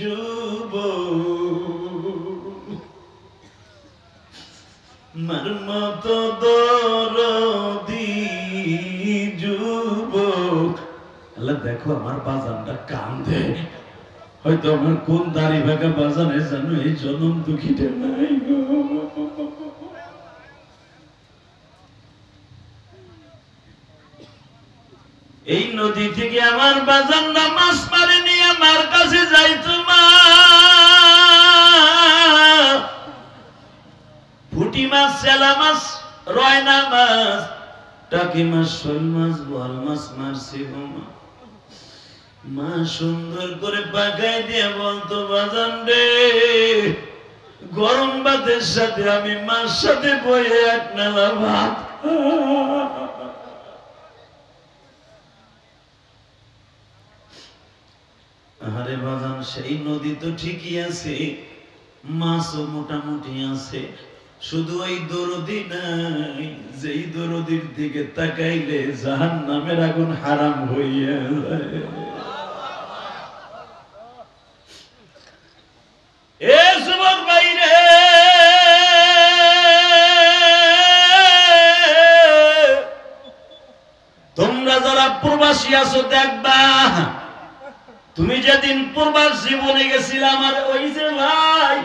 [SPEAKER 1] যুবক, মার মতো দরদি যুবক। আল্লাহ দেখো আমার বাজানটা কান্দে, হয়তো আমার কোন দাড়ি ভাগা বাজানে জানো এই জনম দুঃখীটা নাই গো। এই নদী থেকে আমার বাজানরা মাছ মারে নিয়ে আমার কাছে যাইতো মা। পুঁটি মাছ, চেলা মাছ, রয়না মাছ, টাকি মাছ, শোল মাছ, বোয়াল মাছ মারছি গো মা। মা সুন্দর করে পাকাই দিয়ে বলতো, বাজান রে, গরম ভাতের সাথে আমি মার সাথে বয়ে এক নালা ভাত। আরে বাজান, সেই নদী তো ঠিকই আছে, মাছও মোটামুটি আছে, শুধু ওই দরদি নাই, যেই দরদির দিকে তাকাইলে জাহান্নামের আগুন হারাম হইয়া যায়। এ যুবক ভাইরে, তোমরা যারা প্রবাসী আছো দেখবা, তুমি যেদিন প্রবাস জীবনে গেছিলাম, আর ওই যে ভাই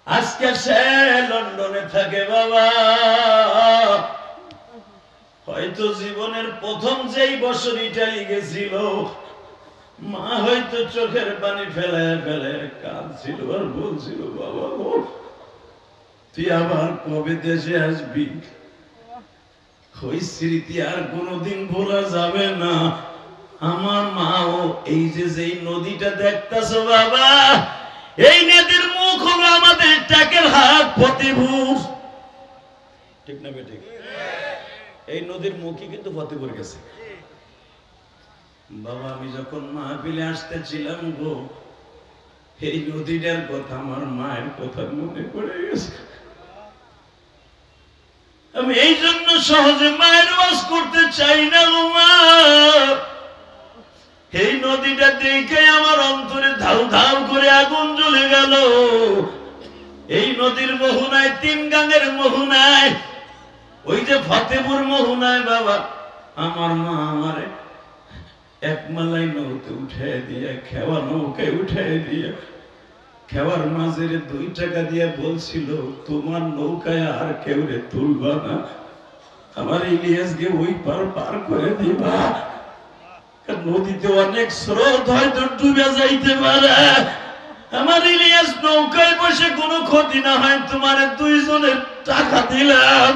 [SPEAKER 1] আজকে সে লন্ডনে থাকে বাবা, হয়তো জীবনের প্রথম যেই বছর ইটালি গেছিল, মা হয়তো চোখের পানি ফেলে ফেলে কাঁদছিল আর বলছিল, বাবা গো তুই আবার কবে দেশে আসবি? ওই স্মৃতি আর কোনোদিন ভোলা যাবে না। আমার মাও এই যে যেই নদীটা দেখতেছো বাবা, এই নদীর মুখ হলো আমাদের টাকের হাট ফতেপুর, ঠিক না বেটি? এই নদীর মুখই কিন্তু ফতেপুর গেছে বাবা। আমি যখন মাহফিলে আসতেছিলাম গো, এই নদীটার কথা আমার মায়ের কথা মনে পড়ে গেছে। আমি এই জন্য সহজে মায়ের ওয়াজ করতে চাই না গো মা। এই নদীটা দেখে আমার অন্তরে ধাউ ধাউ করে আগুন জ্বলে গেল। এই নদীর মোহনায়, তিন গাঙের মোহনায়, ওই যে ফতেপুর মোহনায় বাবা, আমার মা আমারে এক মালাই নৌকে উঠে দিয়ে, খেওয়া নৌকায় উঠে দিয়ে, খেওয়ার মাঝের 2 টাকা দিয়ে বলছিল, তোমার নৌকায় আর কেউ রে তুলবা না, আমার ইলিয়াসকে ওই পার পার করে দিবা, নদীতে অনেক স্রোত হয়তো ডুবে যাইতে পারে, আমার ইলিয়াস নৌকায় বসে কোনো ক্ষতি না হয়, তোমার 2 জনের টাকা দিলাম।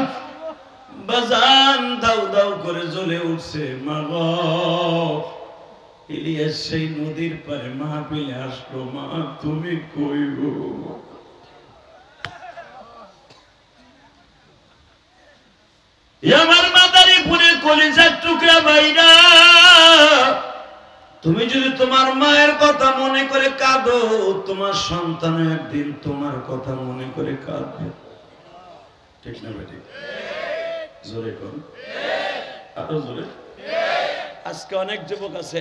[SPEAKER 1] বাজান দাউ দাউ করে জ্বলে উঠছে। মা গো, ইলিয়াস সেই নদীর পারে মাহফিলে আসলো, মা তুমি কই গো? আমার মাদারীপুরে কলিজার টুকরা ভাইরা, তুমি যদি তোমার মায়ের কথা মনে করে কাঁদো, তোমার সন্তান একদিন তোমার কথা মনে করে কাঁদবে, ঠিক না বেটি? জোরে কর, আরো জোরে। আজকে অনেক যুবক আছে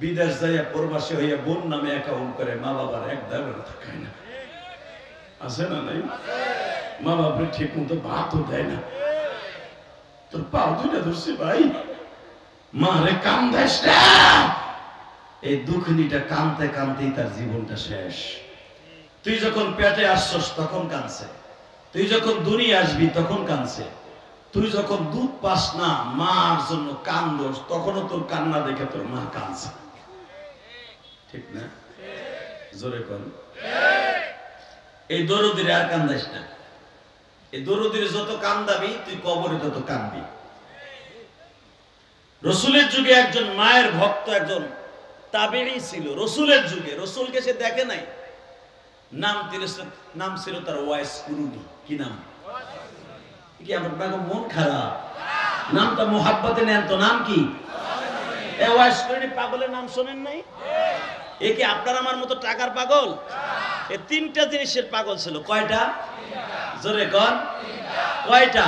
[SPEAKER 1] বিদেশ যাইয়া প্রবাসী হইয়া বোন নামে অ্যাকাউন্ট করে, মা বাবার এক দাবার থাকায় না, আছে না নাই? মা বাবার ঠিক মতো ভাতও দেয় না। তোর পাও 2টা ধরছি ভাই, মারে কান্দাইস না। এই দুঃখিনীটা কানতে কানতেই তার জীবনটা শেষ। তুই যখন পেটে আসছস তখন কানছে, তুই যখন দুনিয়া আসবি তখন কানছে, তুই যখন দুধ পাস না মার জন্য কান্দোস, তখনও তোর কান্না দেখে তোর মা কানছে, ঠিক না? জোরে কর। এই দরদিরে আর কান্দাইস না। এই দরদিরে যত কান্দাবি তুই কবরে তত কান্দবি। রসুলের যুগে একজন মায়ের ভক্ত, একজন তাবেঈ ছিল রসুলের যুগে। রসুলকে সে দেখে নাই, নাম ছিল তার ওয়াইস কুরুনি। কি নাম? কি আপনার মন খারাপ? নামটা মোহাব্বতে নেন তো। নাম কি? ওয়াইস কুরুনি। পাগলের নাম শোনেন নাই? এ কি আপনার আমার মতো টাকার পাগল? এ 3টা জিনিসের পাগল ছিল। কয়টা? জোরে কর। কয়টা?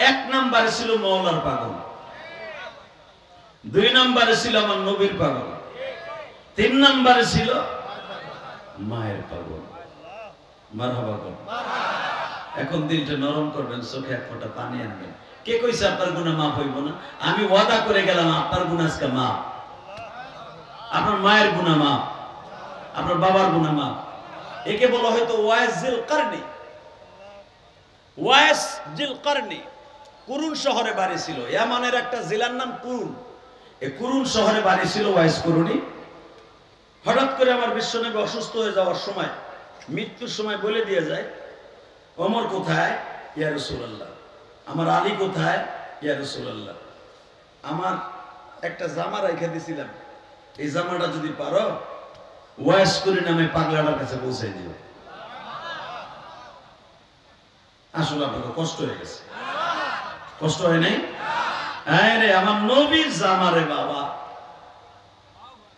[SPEAKER 1] 1 নম্বরে ছিল মওলার পাগল, 2 নম্বরে ছিল আমার নবীর পাগল, 3 নম্বরে ছিল মায়ের পাগল। মারহাবা কর। এখন দিলটা নরম করবেন, চোখে 1 ফোঁটা পানি আনবেন। কে কইছে আপনার গুনাহ মাফ হইব না? আমি ওয়াদা করে গেলাম আপনার গুনাহ আজকে মাফ, আপনার মায়ের গুনাহ মাফ, আপনার বাবার গুনাহ মাফ। একে বলা হয়তো ওয়াইস জিল কারনি। ওয়াইস জিল কারনি কুরুন শহরে বাড়ি ছিল। ইয়ামানের একটা জেলার নাম কুরুন। এই কুরুন শহরে বাড়ি ছিল ওয়াইস কুরুনি। হঠাৎ করে আমার বিশ্বনবী অসুস্থ হয়ে যাওয়ার সময়, মৃত্যুর সময় বলে দিয়ে যায়, ওমর কোথায়? ইয়া রাসূলুল্লাহ। আমার আলী কোথায়? ইয়া রাসূলুল্লাহ। আমার একটা জামা রেখে দিয়েছিলাম, এই জামাটা যদি পারো ওয়াইস কুরুনি নামে পাগলাটার কাছে পৌঁছে দিও। আসলে আপনাকে কষ্ট হয়ে গেছে, কষ্ট হয় নাই? আরে আমার নবীর জামা রে বাবা,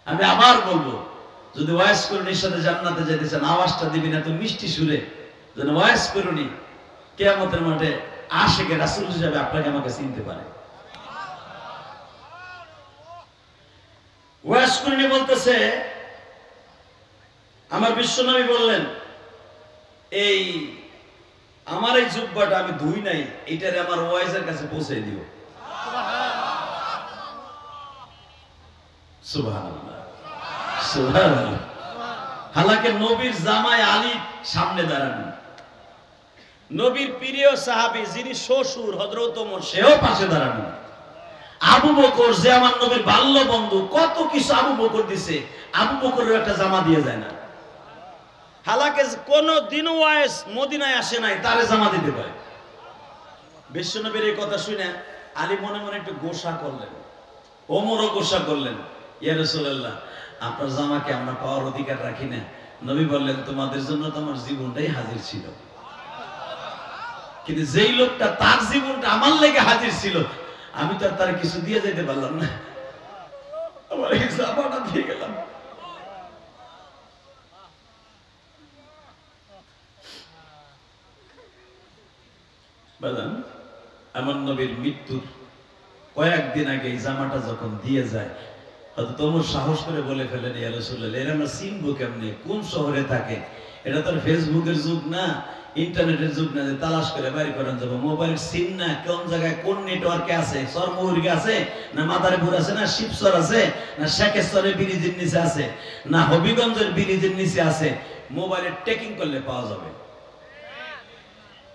[SPEAKER 1] আমি আবার বলবো, যদি ওয়াইস করুনির সাথে জান্নাতে যেতে চান, আওয়াজটা দিবি না তো মিষ্টি সুরে, যেন ওয়াইস করুনি কিয়ামতের মাঠে আশিকে রাসূল হিসেবে আপনাকে আমাকে চিনতে পারে। ওয়াইস করুনি বলতেছে, আমার বিশ্বনবী বললেন, এই আমার এই জুব্বাটা আমি ধুই নাই, এটারে আমার ওয়াইজের কাছে পৌঁছে দিও। সুবহানাল্লাহ, সুবহানাল্লাহ। হালাকে নবীর জামাই আলী সামনে দাঁড়ানো, নবীর প্রিয় সাহাবী যিনি শ্বশুর হযরত ওমর সেও পাশে দাঁড়ানো, আবু বকর যে আমার নবীর বাল্য বন্ধু, কত কিছু আবু বকর দিছে, আবু বকরের একটা জামা দিয়ে যায় না। হালাকে কোন দিন ওয়াইস মদিনায় আসে নাই, তারে জামা দিতে পারে। বিশ্বনবীর এই কথা শুনে আলী মনে মনে একটু গোসা করলেন, ওমরও গোসা করলেন, ইয়া রাসূলুল্লাহ আপনার জামাকে আমরা পাওয়ার অধিকার রাখি না। নবী বললেন, তোমাদের জন্য তো আমার জীবনটাই হাজির ছিল, কিন্তু যেই লোকটা তার জীবনটা আমার লেগে হাজির ছিল, আমি তো আর তার কিছু দিয়ে যেতে পারলাম না, আমার এই জামাটা দিয়ে গেলাম। আমার নবীর মৃত্যুর কয়েকদিন আগে এই জামাটা যখন দিয়ে যায়, হয়তো তোমরা সাহস করে বলে ফেলেন, ইয়া রাসূলুল্লাহ এর আমরা চিনবো কেমনে, কোন শহরে থাকে? এটা তো ফেসবুকের যুগ না, ইন্টারনেটের যুগ না যে তালাশ করে বাইরে করেন যাবো। মোবাইল সিম না, কোন জায়গায় কোন নেটওয়ার্কে আছে, সরমুরগে আছে না মাদারীপুর আছে না শিবচর আছে না শেখেশ্বরের ব্রিজের নিচে আছে না হবিগঞ্জের ব্রিজের নিচে আছে, মোবাইলে টেকিং করলে পাওয়া যাবে।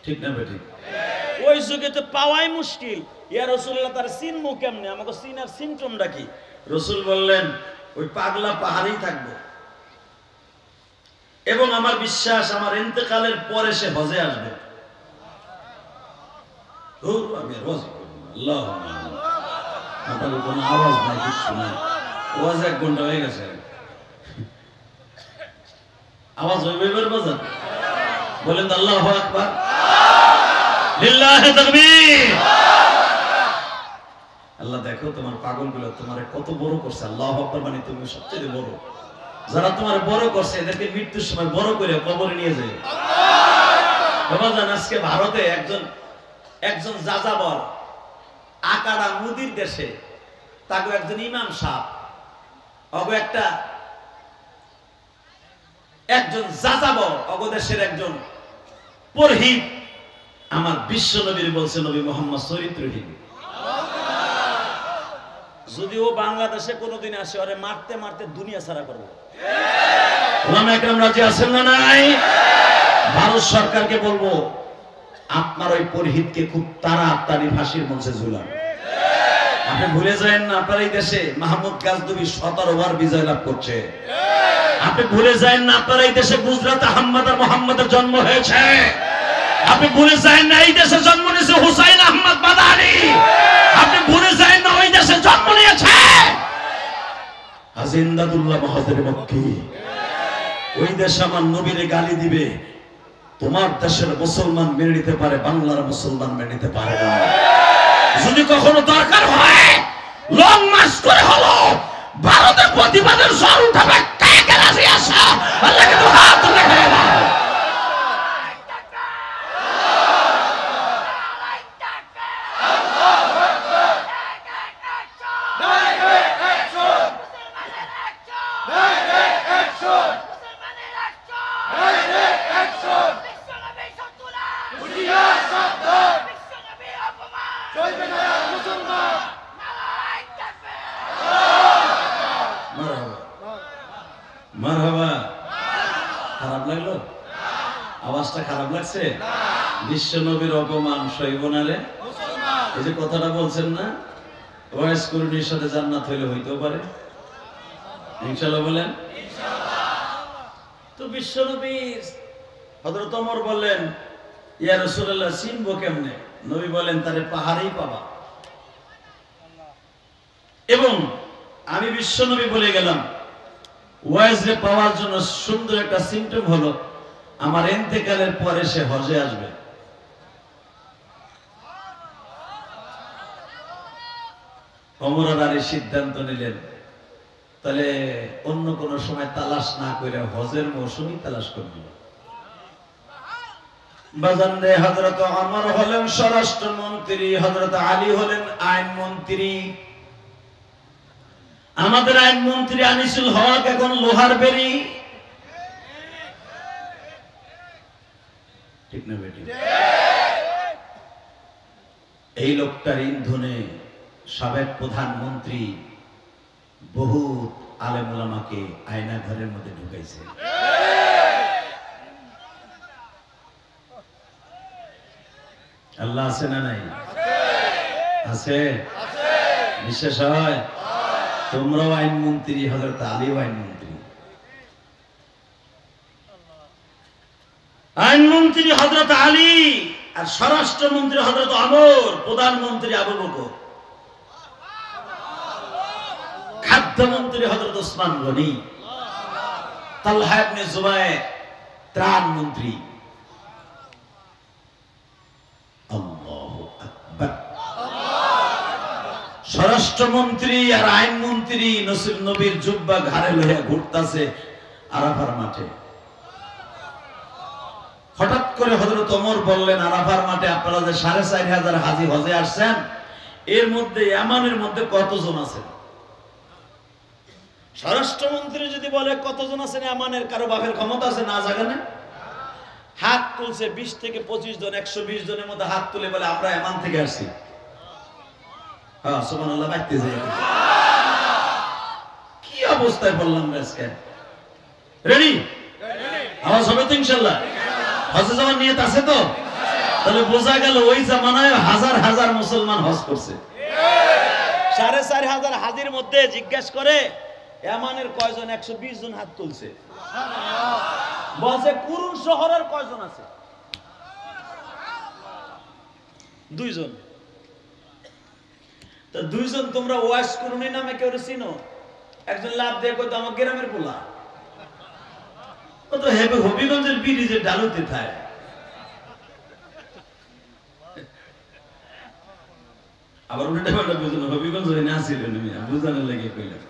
[SPEAKER 1] ঠিক না বেঠিক? ওই যুগে তো পাওয়াই মুশকিল। ইয়া রাসূলুল্লাহ তার চিনবো কেমনে, আমাকে চিনার সিমটমটা কি? রাসূল বললেন, ওই পাগলা পাহাড়েই থাকবো, এবং আমার বিশ্বাস আমার ইন্তেকালের পরে সে হজে আসবে। আমি রোজা করব, আল্লাহুম্মা আমিন। আপনাদের কোনো আওয়াজ নাই, কিছু নাই, ওয়াজ 1 ঘন্টা হয়ে গেছে, আওয়াজ হইবে এবার বাজান, বলেন আল্লাহু আকবার, লিল্লাহি তাকবীর। আল্লাহ দেখো তোমার পাগলগুলো তোমারে কত বড় করছে, আল্লাহু আকবার মানে তুমি সবচেয়ে বড়। যারা তোমার বড় করছে এদেরকে মৃত্যুর সময় বড় করে কবরে নিয়ে যায়। বাবা জান, আজকে ভারতে একজন যাযাবর আকাড়া মুদির দেশে, তাকে একজন ইমাম সাহেব অগ একজন যাযাবর অগদেশের একজন পুরোহিত আমার বিশ্ব নবীর বলছে, নবী মুহাম্মদ চরিত্রহীন। যদি ও বাংলাদেশে কোনোদিন আসে, ওরে মারতে মারতে দুনিয়া ছাড়া করবো। ওলামা একরাম রাজি আছেন না নাই? ভারত সরকারকে বলবো, আপনার ওই পুরোহিতকে খুব তাড়াতাড়ি ফাঁসির মঞ্চে ঝুলান। আপনি ভুলে যাবেন না, আপনার এই দেশে মাহমুদ গাজনবী 17 বার বিজয় লাভ করছে। আপনি ভুলে যাবেন না, আপনার এই দেশে গুজরাত আহমদ আর মোহাম্মদের জন্ম হয়েছে। আপনি ভুলে যাবেন না, এই দেশে জন্ম নিয়েছে হুসাইন আহমদ মাদানি। আপনি ভুলে যাবেন না, ওই দেশে জন্ম নিয়েছে হাজী ইমদাদুল্লাহ মহাজের মক্কি। ওই দেশে আমার নবীরে গালি দিবে, তোমার দেশের মুসলমান মেনে নিতে পারে, বাংলার মুসলমান মেনে নিতে পারে না। যদি কখনো দরকার হয় লং মার্চ করে হলো ভারতের প্রতিবাদের স্বর উঠাবে, কে কে রাজি আছে আল্লাহকে তো হাত তুলে খেয়ে দাও। মারহাবা। খারাপ লাগলো? আওয়াজটা খারাপ লাগছে? বিশ্ব নবীর অপমান সইব না রে? এই যে কথাটা বলছেন না, ওয়াইস করুনির সাথে জান্নাত হইলে হইতেও পারে ইনশাআল্লাহ, বলেন তো। বিশ্ব নবী হযরত ওমর বললেন, ইয়া রাসূলুল্লাহ চিনবো কেমনে? নবী বলেন, তারে পাহাড়েই পাবা। এবং আমি বিশ্ব নবী বলে গেলাম, ওয়াইজে পাওয়ার জন্য সুন্দর একটা সিম্পটম হলো আমার ইন্তেকালের পরে সে হজে আসবে। ওমর আলী সিদ্ধান্ত নিলেন, তাহলে অন্য কোন সময় তালাশ না করে হজের মৌসুমই তালাশ করবে। বাজারে হযরত ওমর হলেন স্বরাষ্ট্রমন্ত্রী, হযরত আলী হলেন আইনমন্ত্রী। আমাদের আইনমন্ত্রী আনিসুল হক এখন লোহার বেরি, ঠিক না বেটি? এই লোকটার ইন্ধনে সাবেক প্রধানমন্ত্রী বহু আলেম ওলামাকে আয়না ঘরের মধ্যে ঢুকাইছে। আল্লাহ আছে না নাই? আছে। বিশ্বাস হয়? তোমরাও আইনমন্ত্রী, হযরত আলীও আইনমন্ত্রী। আইনমন্ত্রী হযরত আলী আর স্বরাষ্ট্রমন্ত্রী হযরত ওমর, প্রধানমন্ত্রী আবু বকর, খাদ্যমন্ত্রী হযরত ওসমান গনি, তালহা ইবনে জুবায়ের ত্রাণমন্ত্রী। আল্লাহু আকবার। স্বরাষ্ট্রমন্ত্রী আর আইনমন্ত্রী নসির নবীর জুব্বা ঘাড়ে লইয়া ঘুরতাছে আরাফার মাঠে। হঠাৎ করে হযরত ওমর বললেন, আরাফার মাঠে আপনারা যে 4500 হাজী হজে আসছেন, এর মধ্যে ইয়ামানের মধ্যে কতজন আছেন? স্বরাষ্ট্রমন্ত্রী যদি বলে কতজন আছেন ইয়ামানের, কারো বাপের ক্ষমতা আছে না জায়গা না? হাত তুলছে 20 থেকে 25 জন, 120 জনের মধ্যে হাত তুলে বলে আমরা ইয়ামান থেকে আসছি। হ্যাঁ সুবহানাল্লাহ, বাইতে যায়। কি অবস্থায় বললাম আজকে? রেডি? আওয়াজ হবে তো ইনশাআল্লাহ? হজে যাওয়ার নিয়ত আছে তো? তাহলে বোঝা গেল ওই জামানায় হাজার হাজার মুসলমান হজ করছে। 4500 হাজির মধ্যে জিজ্ঞেস করে ইয়ামানের কয়জন? 120 জন হাত তুলছে। বলছে কুরুন শহরের কয়জন আছে? 2 জন। তো 2 জন তোমরা ওয়াইস কুরুনি নামে কেউ চিনো? একজন লাভ দিয়ে কইতো আমার গ্রামের পোলা, ও তো হবিগঞ্জের ব্রিজের ডালুতে থাকে। আবার উল্টা পাল্টা বুঝুন, হবিগঞ্জ হয়ে না ছিল বুঝানোর লেগে কইলাম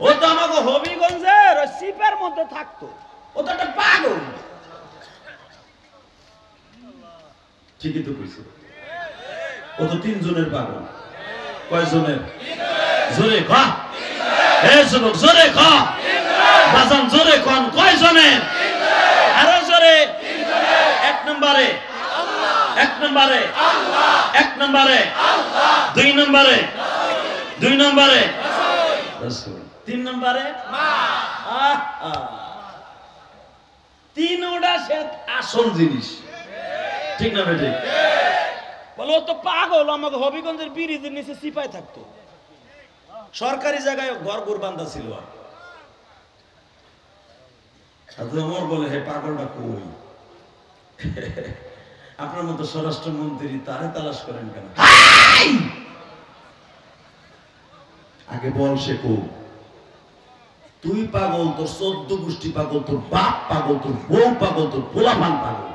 [SPEAKER 1] ও তো আমাকে হবিগঞ্জের ওই সিপের মধ্যে থাকতো, ও তো একটা পাগল। ঠিকই তো কইছে, ও তো 3 জনের পাগল। কয় জনের? জোরে ক। এ যুবক জোরে ক, বাজান জোরে কোন, কয় জনের? আরো জোরে। 1 নম্বরে আল্লাহ, 1 নম্বরে আল্লাহ, 1 নম্বরে আল্লাহ, 2 নম্বরে 2 নম্বরে রাসূল, 3 নম্বরে মা। তিনটা সে আসল জিনিস, ঠিক না বেটি? বলো তো পাগল, আমাকে হবিগঞ্জের ব্রিজের নিচে সিপাই থাকতো, সরকারি জায়গায় ঘর ঘর বান্ধা ছিল। ওমর বলে, হে পাগলটা কই? আপনার মতো স্বরাষ্ট্রমন্ত্রী, তারে তালাশ করেন কেন? আগে বল সে কো। তুই পাগল, তোর 14 গোষ্ঠী পাগল, তোর বাপ পাগল, তোর বউ পাগল, তোর পোলাপান পাগল।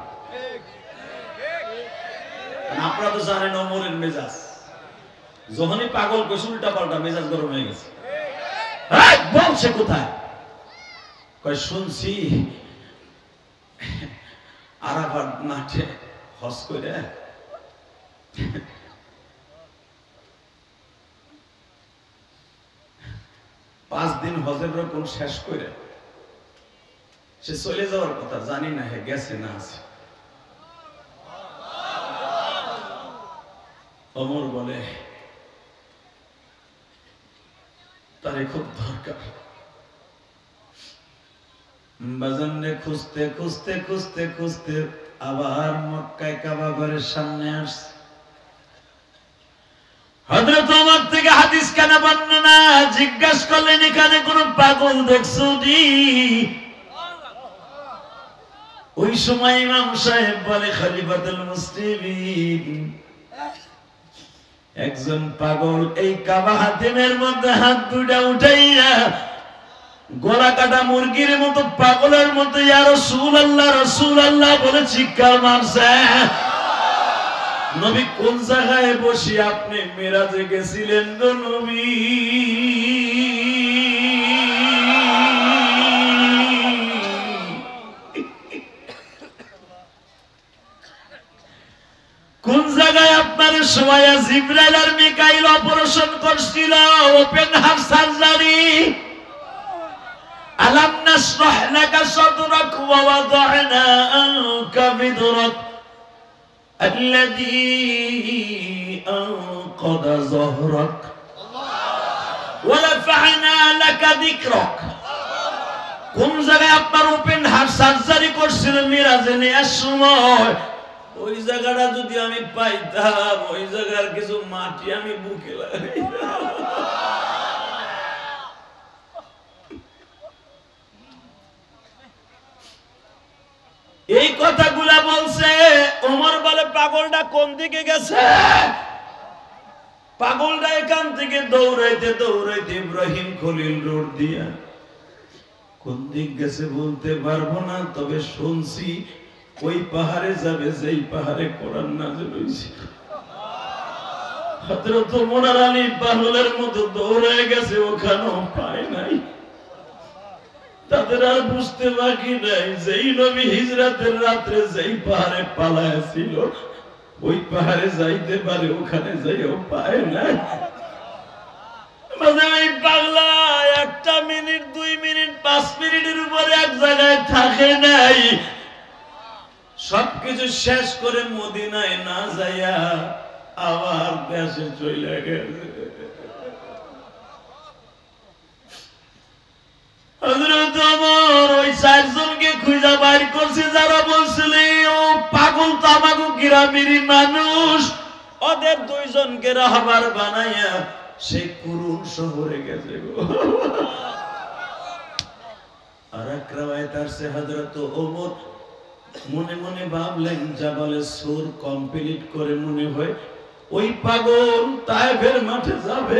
[SPEAKER 1] আপনারা তো জানেন ওমরের মেজাজ, যখনই পাগল কইছে উল্টা পাল্টা মেজাজ গরম হয়ে গেছে। বল সে কোথায়? কয় শুনছি আরাফাত মাঠে হজ করে 5 দিন হজের রকম শেষ করে সে চলে যাওয়ার কথা, জানি না হে গেছে না আছে। ওমর বলে তারে খুব দরকার। বাজানে খুঁজতে খুঁজতে খুঁজতে খুঁজতে আবার মক্কায় কাবা ঘরের সামনে আসছে। হযরত ওমর থেকে হাদিস কেন বর্ণনা জিজ্ঞাসা করলেন, এখানে কোন পাগল দেখছো নি? ওই সময় ইমাম সাহেব বলে, খলিফাতুল মুসলিমিন, একজন পাগল এই কাবা হাতিমের মধ্যে হাত দুটা উঠাইয়া গলা কাটা মুরগির মতো পাগলের মতো ইয়া রাসূলুল্লাহ রাসূলুল্লাহ বলে চিৎকার মারছে। নবী কোন জায়গায় বসে আপনি মিরাজে গেছিলেন গো নবী? সময় জিবরাইল আর মিকাইল অপারেশন করছিল, ওপেন হার্ট সার্জারি। আলাম নাশরাহ লাকা সাদরাক ওয়া ওয়াদা'না আনকা বিদরাক আল্লাযী আনকাযা যহরাক ওয়া রাফা'না লাকা যিকরাক। কোন জায়গায় আপনার ওপেন হার্ট সার্জারি করছিলেন মিরাজে নেওয়ার সময়? ওই জায়গাটা যদি আমি পাইতাম, ওই জায়গার কিছু মাটি আমি বুকে লাগাইতাম। এই কথাগুলা বলছে। ওমর বলে পাগলটা কোন দিকে গেছে? পাগলটা এখান থেকে দৌড়াইতে দৌড়াইতে ইব্রাহিম খলিল রোড দিয়া কোন দিক গেছে বলতে পারবো না, তবে শুনছি ওই পাহাড়ে যাবে যেই পাহাড়ে কোরআন নাযিল হইছে। হযরত ওমর আলী পাগলের মতো দৌড়ায় গেছে, ওখানেও পায় নাই। তাদের আর বুঝতে বাকি নাই, যেই নবী হিজরাতের রাত্রে যেই পাহাড়ে পালায়া ছিল ওই পাহাড়ে যাইতে পারে, ওখানে যাইও পায় নাই। পাগলা 1 মিনিট 2 মিনিট 5 মিনিটের উপরে এক জায়গায় থাকে নাই। সবকিছু শেষ করে মদিনায় না যাইয়া আবার দেশে চলে গেছে। হযরত ওমর ওই 4 জনকে খুঁজে বাইর করছে যারা বলছিল ও পাগল তো আমাগো গ্রামেরই মানুষ। ওদের 2 জনকে রাহবার বানাইয়া সেই কুরুন শহরে গেছে গো। আর এক রাওয়ায়াত আছে হযরত ওমর মনে মনে ভাবলেন জাবালে সূর কমপ্লিট করে মনে হয় ওই পাগল তায়েফের মাঠে যাবে।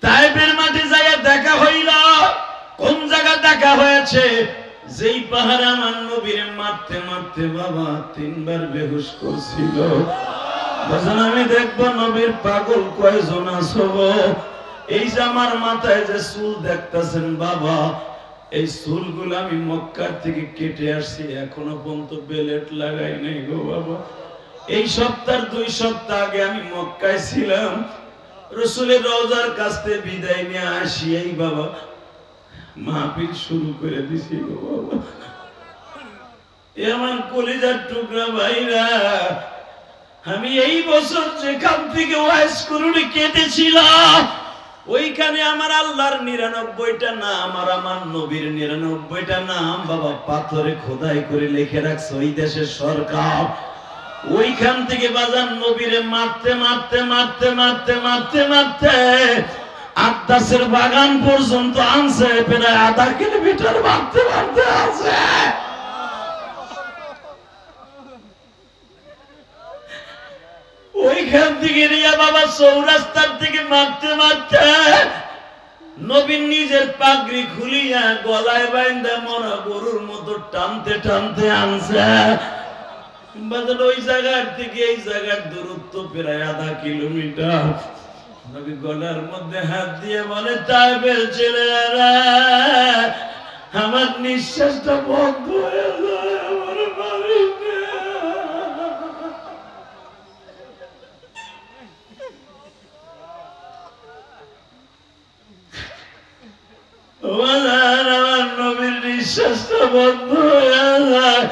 [SPEAKER 1] তায়েফের মাঠে যায় দেখা হইল। কোন জায়গা দেখা হয়েছে? যেই পাহাড়ে আমার নবীর মারতে মারতে বাবা 3 বার বেহুশ করছিল। বলেন আমি দেখব নবীর পাগল কয়জন আছো গো। এই যে আমার মাথায় যে চুল দেখতেছেন বাবা, এই চুলগুলো আমি মক্কার থেকে কেটে আসছি, এখনো পর্যন্ত বেলেট লাগাই নাই গো বাবা। এই সপ্তাহ 2 সপ্তাহ আগে আমি মক্কায় ছিলাম, রাসূলের রওজার কাছ থেকে বিদায় নিয়ে আসি এই বাবা মাহফিল শুরু করে দিছি গো বাবা। আমার কলিজার টুকরা ভাইরা, আমি এই বছর যেখান থেকে ওয়াইজ করুনি কেটেছিলাম, ওইখানে আমার আল্লাহর 99টা নাম আর আমার নবীর 99টা নাম বাবা পাথরে খোদাই করে লিখে রাখছে ওই দেশের সরকার। ওইখান থেকে বাজার নবীরে মারতে মারতে মারতে মারতে মারতে মারতে আদাসের বাগান পর্যন্ত আনছে, প্রায় 1/2 কিলোমিটার মারতে মারতে আছে। ওইখান থেকে রিয়া বাবা চৌরাস্তার থেকে মারতে মারতে নবীন নিজের পাগড়ি খুলিয়া গলায় বাইন্দা মরা গরুর মতো টানতে টানতে আনছে। ওই জায়গার থেকে এই জায়গার দূরত্ব প্রায় 1/2 কিলোমিটার। নবী গলার মধ্যে হাত দিয়ে বলে তাইবের ছেলেরা, আমার নিঃশ্বাসটা বন্ধ হয়ে যায়, আমার বাড়ি আমার নবীর নিঃশ্বাসটা বন্ধ হয়ে যায়।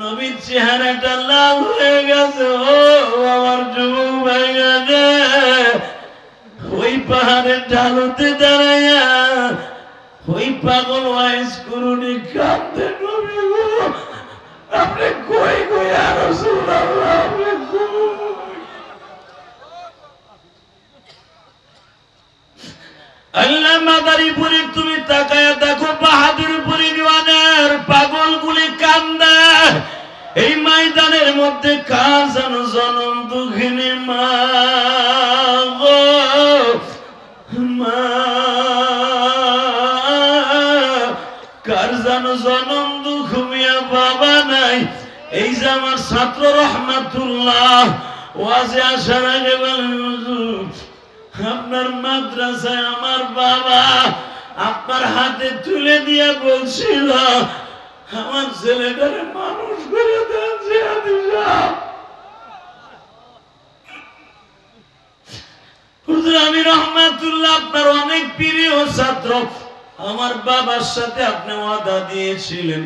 [SPEAKER 1] নবীর চেহারাটা লাল হয়ে গেছে। ও আমার যুবক ভাইরা, ওই পাহাড়ের ঢালুতে দাঁড়াইয়া ওই পাগল ওয়াইজ করুনি কাঁদতে, নবী গো আপনি কই কই আর রাসূলুল্লাহ আপনি কই? আল্লাহ মাদারীপুরে তুমি তাকায়া দেখো, বাহাদুরপুরি দিওয়ানের পাগলগুলি কান্দে। এই ময়দানের মধ্যে কার যেন জনম দুঃখিনী মা গো মা, কার যেন জনম দুঃখ মিয়া বাবা নাই। এই যে আমার ছাত্র রহমাতুল্লাহ ওয়াজে আসার আগে বলেন আপনার মাদ্রাসায় আমার বাবা আপনার হাতে তুলে দিয়ে বলছিল আমার ছেলেটারে মানুষ করে দেন। রহমতুল্লাহ আপনার অনেক প্রিয় ছাত্র, আমার বাবার সাথে আপনি ওয়াদা দিয়েছিলেন,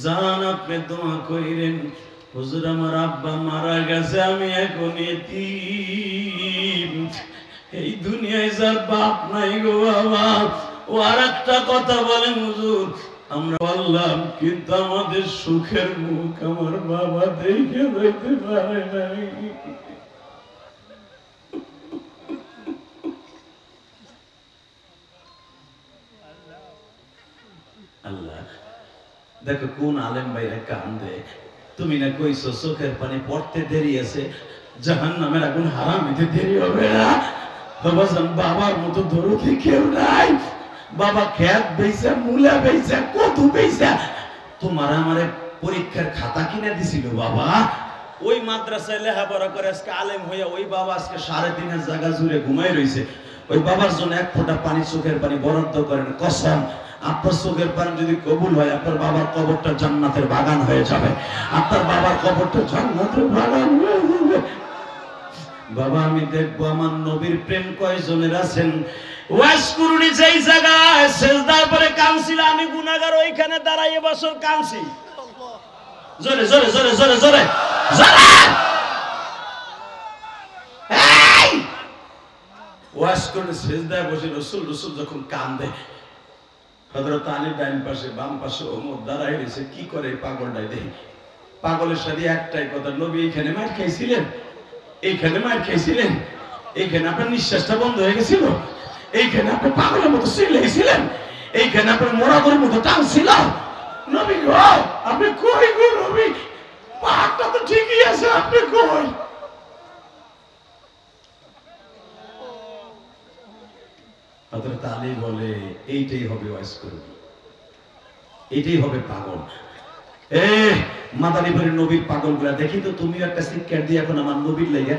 [SPEAKER 1] জান আপনি দোয়া কইরেন, হুজুর আমার আব্বা মারা গেছে, আমি এখন এতিম, এই দুনিয়ায় যার বাপ নাই গো বাবা। ও আর একটা কথা বলেন, হুজুর আমরা বললাম কিন্তু আমাদের সুখের মুখ আমার বাবা দেখে যাইতে পারে নাই। আল্লাহ দেখো কোন আলেম ভাইরা কান্দে, তুমি না কইছো চোখের পানি পড়তে দেরি আছে, জাহান্নামের আগুন হারাম হইতে দেরি হবে না। বাবার মতো দরদি কেউ নাই, বাবা খেত বেইছে, মূলা বেইছে, কদু বেইছে তোমার আমারে পরীক্ষার খাতা কিনে দিছিল বাবা। ওই মাদ্রাসায় লেখাপড়া করে আজকে আলেম হইয়া ওই বাবা আজকে 3.5 জায়গা জুড়ে ঘুমাই রইছে। ওই বাবার জন্য এক ফোঁটা পানি, চোখের পানি বরাদ্দ করেন, কসম আপনার চোখের পানি যদি কবুল হয় আপনার বাবার কবরটা জান্নাতের বাগান হয়ে যাবে, আপনার বাবার কবরটা জান্নাতের বাগান হয়ে যাবে। বাবা আমি দেখবো আমার নবীর প্রেম কয়জনের আছেন। ওয়াজ করুনি যেই জায়গায় সেজদার পরে কাঁদছিল, আমি গুনাহগার ওইখানে দাঁড়াইয়ে বছর কাঁদছি। জোরে জোরে জোরে জোরে জোরে জোরে এই ওয়াজ করে সেজদায় বসে রাসূল যখন কাঁদে, হযরত আলী ডাইন পাশে বাম পাশে ওমর দাঁড়ায় রয়েছে, কি করে পাগলটাই দেখি। পাগলের সাথে একটাই কথা, নবী এইখানে মার খাইছিলেন, এইখানে মার খাইছিলেন, এইখানে আপনার নিঃশ্বাসটা বন্ধ হয়ে গেছিল, এইখানে আপনি পাগলের মতো চিল্লাইছিলেন, এইখানে আপনার মোরাগরের মতো টানছিল। নবী গো আপনি কই গো নবী, পাহাড়টা তো ঠিকই আছে, আপনি কই? হযরত আলী বলে এইটাই হবে ওয়াজ করবি, এইটাই হবে পাগল। মাদারীপুরের নবীর পাগলগুলা দেখি তো, তুমিও একটা শিক্ষা দিয়ে এখন আমার নবীর লাগে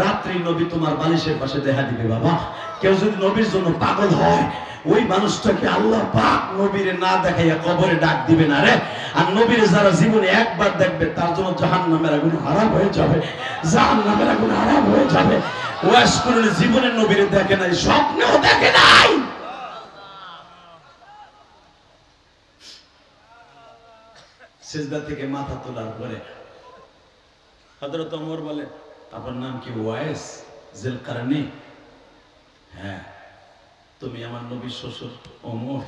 [SPEAKER 1] রাত্রি নবী তোমার বালিশের পাশে দেখা দিবে। বাবা কেউ যদি নবীর জন্য পাগল হয়, ওই মানুষটাকে আল্লাহ পাক নবীরে না দেখাইয়া কবরে ডাক দিবে না রে। আর নবীরে যারা জীবনে একবার দেখবে তার জন্য জাহান্নামের আগুন হারাম হয়ে যাবে, জাহান্নামের আগুন হারাম হয়ে যাবে। ওয়াজ করলে জীবনে নবীরে দেখে নাই, স্বপ্নেও দেখে নাই। সিজদা থেকে মাথা তোলার পরে হযরত ওমর বলে, আপনার নাম কি? ওয়াইস জিলকারনি। হ্যাঁ, তুমি আমার নবীর শ্বশুর ওমর।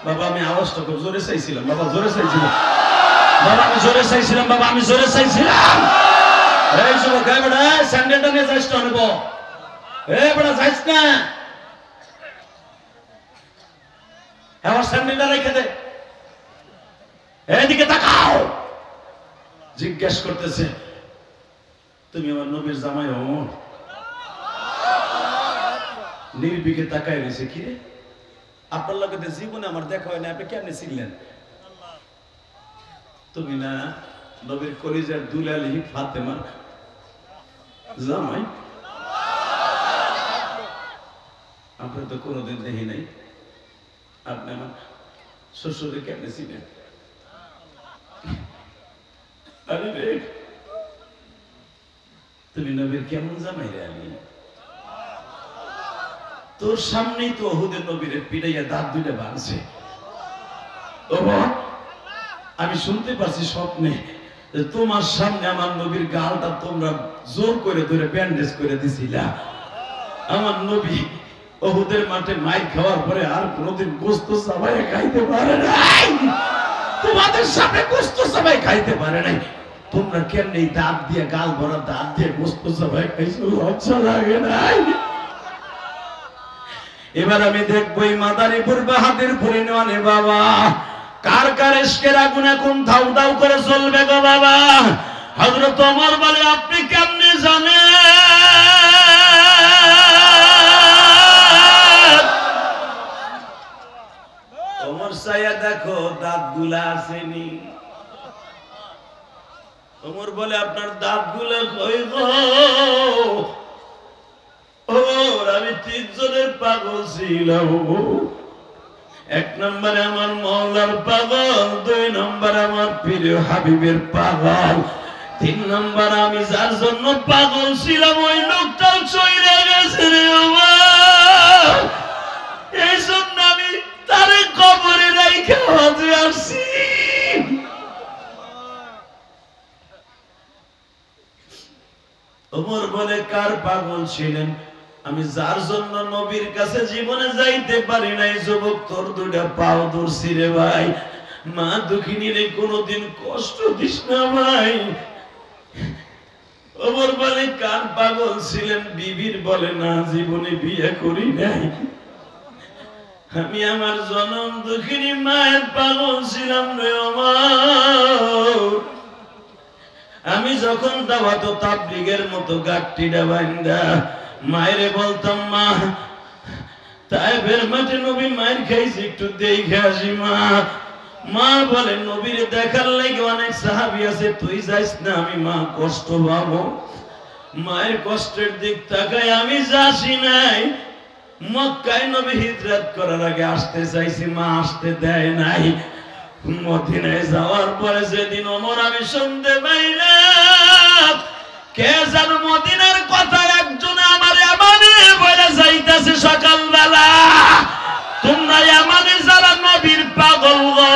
[SPEAKER 1] বাবা আমি আওয়াজটা খুব জোরে চাইছিলাম, বাবা জোরে চাইছিলাম, বাবা আমি জোরে চাইছিলাম, বাবা আমি জোরে চাইছিলাম। এই যুবক, এই বেটা স্যান্ডেলটা নিয়ে যাইস না, নেব এই বেটা যাইস না, আমার স্যান্ডেলটা রেখে দে, এদিকে তাকাও। জিজ্ঞেস করতেছে, তুমি আমার নবীর জামাই ওমর? নির্বিকে তাকায় রয়েছে, কি রে আপনার লোকের জীবনে আমার দেখা হয় না, আপনি কেমনে চিনলেন? তুমি না নবীর কলিজার দুলালি ফাতেমার জামাই? আপনি তো কোনোদিন দেখি নাই, আপনি আমার শ্বশুরে কেমনে চিনেন? আরে রে, তুমি নবীর কেমন জামাই রে? আমি তোর সামনেই তো ওহুদের নবীরে পিটাইয়া দাঁত দুইটা ভাঙছে। আমি শুনতে পাচ্ছি স্বপ্নে তোমার সামনে আমার নবীর গালটা তোমরা জোর করে ধরে ব্যান্ডেজ করে দিছিলা। আমার নবী ওহুদের মাঠে মাইর খাওয়ার পরে আর কোনোদিন গোস্ত সবাই খাইতে পারে নাই, তোমাদের সামনে গোস্ত সবাই খাইতে পারে নাই। তোমরা কেমনে এই দাঁত দিয়ে, গাল ভরা দাঁত দিয়ে গোস্ত সবাই খাইছো? লজ্জা লাগে নাই? এবার আমি দেখবো এই মাদারীপুর বাহাদুরপুরে নেওয়ানে বাবা কার কার ইশকের আগুন এখন ধাউ ধাউ করে জ্বলবে গো বাবা। হযরত ওমর বলে, আপনি কেমনে জানেন? ওমর সাইয়া দেখো দাঁতগুলা আসেনি। ওমর বলে, আপনার দাঁতগুলো কই গো? আমি 3 জনের পাগল ছিলাম। 1 নম্বরে আমার মওলার পাগল, 2 নম্বরে আমার প্রিয় হাবিবের পাগল, তিন নাম্বার আমি যার জন্য পাগল ছিলাম ওই লোকটাও চলে গেছে রে আমার। এই জন্য আমি তারে কবরে রাইখা হজে আসছি। ওমর বলে কার পাগল ছিলেন? আমি যার জন্য নবীর কাছে জীবনে যাইতে পারি নাই। যুবক তোর দুইটা পাও ধরছি রে ভাই, মা দুঃখিনী রে কোনদিন কষ্ট দিস না ভাই। ওমর বলে কার পাগল ছিলেন? বিবির বলে না, জীবনে বিয়ে করি নাই, আমি আমার জনম দুঃখিনী মায়ের পাগল ছিলাম রে ওমর। আমি যখন দাওয়াত তাবলীগের মতো গাট্টিটা বাইন্দা মায়েরে বলতাম, মা তায়েফের মাঠে নবী মায়ের খাইছে, একটু দেখে আসি মা। মা বলে নবীরে দেখার লাগে অনেক সাহাবী আছে, তুই যাইস না, আমি মা কষ্ট পাবো। মায়ের কষ্টের দিক তাকায় আমি যাসি নাই। মক্কায় নবী হিজরত করার আগে আসতে চাইছি, মা আসতে দেয় নাই। মদিনায় যাওয়ার পরে যেদিন ওমর আমি শুনতে পাইলাম কে যেন মদিনার কথা একজন আমার আমানে বলে যাইতাছে সকালবেলা, তোমরা আমানে যারা নবীর পাগল গো,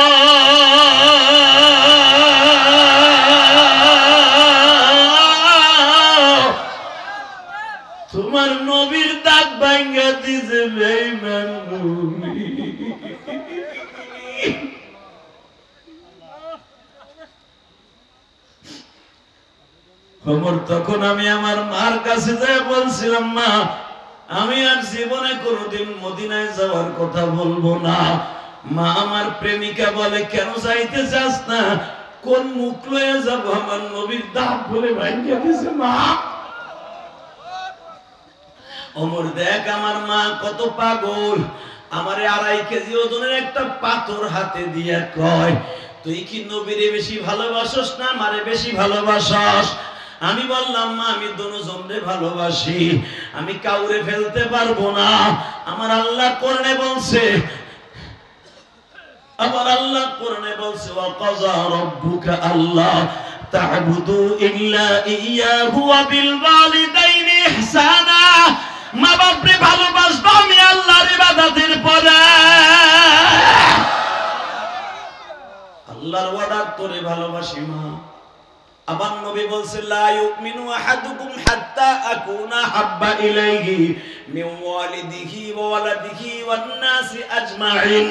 [SPEAKER 1] তোমার নবীর দাঁত ভাঙ্গা দিছে বেঈমান মুমিন। ওমর তখন আমি আমার মার কাছে যাই বলছিলাম, মা আমি আর জীবনে কোনোদিন মদিনায় যাওয়ার কথা বলবো না। মা আমার প্রেমিকা বলে কেন যাইতে চাস না? কোন মুখ লয়ে যাবো? আমার নবীর দাঁত বলে ভাঙ্গা দিছে মা। ওমর দেখ আমার মা কত পাগল, আমারে 2.5 কেজি ওজনের একটা পাথর হাতে দিয়া কয়, তুই কি নবীরে বেশি ভালোবাসস না আমারে বেশি ভালোবাসস? আমি বললাম, মা আমি দুজনরে ভালোবাসি, আমি কাউরে ফেলতে পারবো না। আমার আল্লাহ কোরআনে বলছে, আমার আল্লাহ কোরআনে বলছে, ওয়া কাযা রাব্বুকা আল্লাহ তা'বুদু ইল্লা ইয়াহু ওয়া বিল ওয়ালিদাইনি ইহসানা। মা বাপরে ভালোবাসবো আমি আল্লাহর ইবাদতের পরে। আল্লাহর ওয়াদা তোরে ভালোবাসি মা। আবার নবী বলছে, লা ইউমিনু আহাদুকুম হাত্তা আকুনা হাব্বা ইলাইহি মিন ওয়ালিদিহি ওয়া ওয়ালাদিহি ওয়ান নাসি আজমাইন।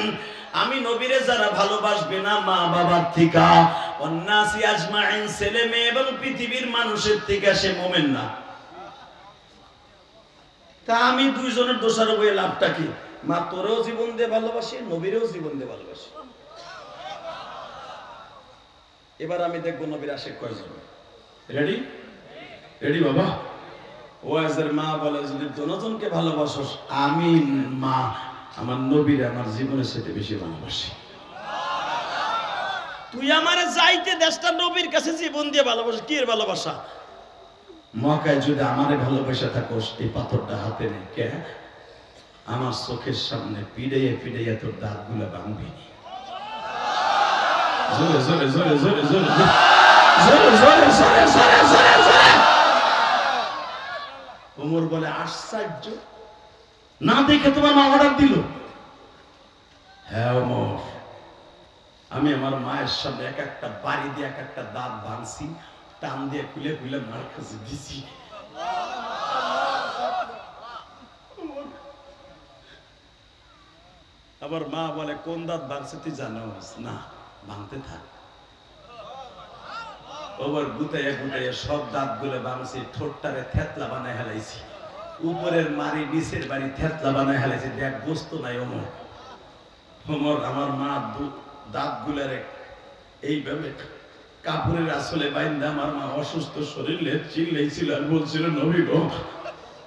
[SPEAKER 1] আমি নবীরে যারা ভালোবাসবে না মা বাবার থেকে, ওয়ান নাসি আজমাইন ছেলে মেয়ে এবং পৃথিবীর মানুষের থেকে, সে মুমিন না। তা আমি দুইজনের দোষারোপ হয়ে লাভটা কি? মা তোরেও জীবন দিয়ে ভালোবাসি, নবীরেও জীবন দিয়ে ভালোবাসি। এবার আমি দেখবো নবীর আশিক কয়জন। রেডি? রেডি বাবা? ওয়াজের মা বলে, যদি দুজনকে ভালোবাসস, আমি মা আমার নবীরে আমার জীবনের সাথে বেশি ভালোবাসি। তুই আমারে যাইতে দেশটা নবীর কাছে জীবন দিয়ে ভালোবাসিস, কি এর ভালোবাসা? মক্কায় যদি আমারে ভালোবাসা থাকোস, এই পাথরটা হাতে নে, কে আমার চোখের সামনে পিড়াইয়া পিড়াইয়া তোর দাঁতগুলো ভাঙবি। জোরে জোরে জোরে জোরে জোরে জোরে জোরে জোরে জোরে জোরে জোরে। ওমর বলে, আশ্চর্য, না দেখে তোমার মা অর্ডার দিল? হ্যাঁ ওমর, আমি আমার মায়ের সামনে এক একটা বাড়ি দিয়ে এক একটা দাঁত ভাঙছি, টান দিয়ে খুলে খুলে মার কাছে দিছি। আবার মা বলে, কোন দাঁত ভাঙছে তুই জানোস না? ভাঙতে থাক। ওবার গুতাইয়া গুতাইয়া সব দাঁত গুলো ভাঙছি, ঠোঁটটারে থেতলা বানায় হেলাইছি, উপরের মারি নিচের বাড়ি থেতলা বানায় হেলাইছি, দেখ বস্তু নাই। ওমর ওমর আমার মা দাঁত গুলারে এইভাবে কাপড়ের আসলে বাইন্দা আমার মা অসুস্থ শরীরে চিল্লাইছিল আর বলছিল, নবী গো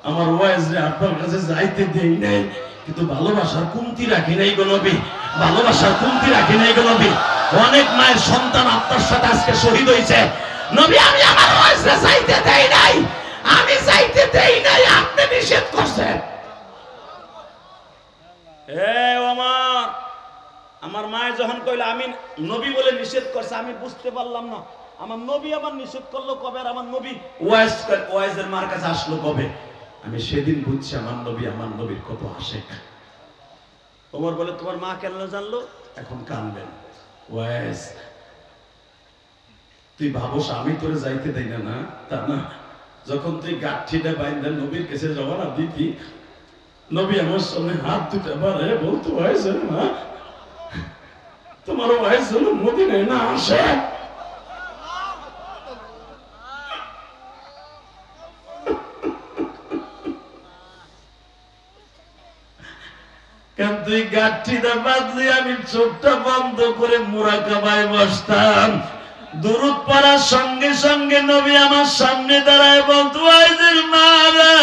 [SPEAKER 1] আমার ওয়াইজরে আপনার কাছে যাইতে দেই নাই, কিন্তু ভালোবাসার কমতি রাখি নাই গো নবী, ভালোবাসার কমতি রাখি নাই গো নবী। অনেক মায়ের সন্তান আপনার সাথে আজকে শহীদ হয়েছে, নবী আমি আমার ওয়াইজরে যাইতে দেই নাই, আমি যাইতে দেই নাই, আপনি নিষেধ করছেন। আমার মায়ে যখন কইল আমি নবী বলে নিষেধ করছে, আমি বুঝতে পারলাম না
[SPEAKER 2] আমার নবী আবার নিষেধ করলো কবে? আর আমার নবী
[SPEAKER 1] ওয়াইজের মার কাছে আসলো কবে? আমি সেদিন বুঝছি আমার নবীর কত আশেক।
[SPEAKER 2] ওমর বলে তোমার মা কেন জানলো?
[SPEAKER 1] এখন কানবেন। ওয়াইজ তুই ভাবস আমি তোরে যাইতে দেই না? না তা না, যখন তুই গাঠিটা বাইন্দা নবীর কাছে রওনা দিতি, নবী আমার সামনে হাত দুটা বাড়ায় বলতো, ওয়াইজ মা তোমার ওয়াইজ যেন মদিনায় না আসে। কারণ তুই গাঠিটা বাঁধলে আমি চোখটা বন্ধ করে মুরাকাবায় বসতাম। দুরূদ পড়ার সঙ্গে সঙ্গে নবী আমার সামনে দাঁড়ায় বলতো, ওয়াইজের মা রে,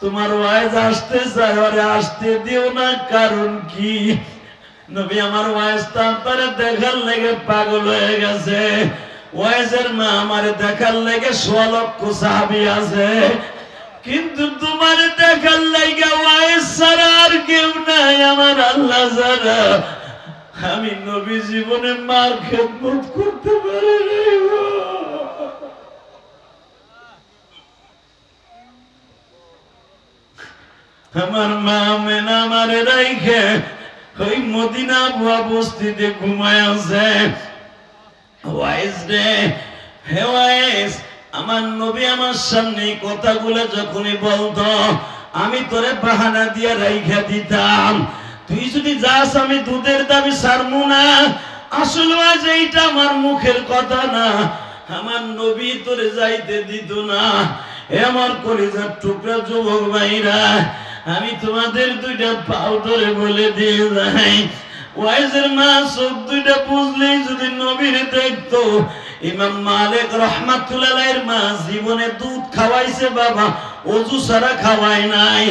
[SPEAKER 1] তোমার ওয়াইজ আসতে চায়, ওরে আসতে দিও না। কারণ কি? নবী আমার ওয়াইজ তারপরে দেখার লেগে পাগল হয়ে গেছে। ওয়াইজের মা আমারে দেখার লেগে 100 লক্ষ সাহাবী আছে, কিন্তু তোমার দেখার লেগে ওয়াইজ ছাড়া আর কেউ নাই, আমার আল্লাহ ছাড়া। আমি নবী জীবনে মার খেদমত করতে পারি নাই। আমার মা মেনা আমারে রাইখে ওই মদিনা বুয়া বস্তিতে ঘুমায় আছে। ওয়াইজ রে, হে ওয়াইজ, আমার নবী আমার সামনে কথাগুলো যখনই বলতো আমি তোরে বাহানা দিয়ে রাইখা দিতাম। তুই যদি যাস আমি দুধের দাবি ছাড়মু না। আসলে আজ এইটা আমার মুখের কথা না, আমার নবী তোরে যাইতে দিত না। এ আমার কলিজার টুকরা যুবক ভাইরা, আমি তোমাদের দুইটা পাও ধরে বলে দিয়ে যাই, ওয়াইজের মা চোখ দুইটা বুঝলেই যদি নবীর দেখতো। ইমাম মালিক রাহমাতুল্লাহ আলাইহির মা জীবনে দুধ খাওয়াইছে বাবা, ওযু ছাড়া খাওয়ায় নাই।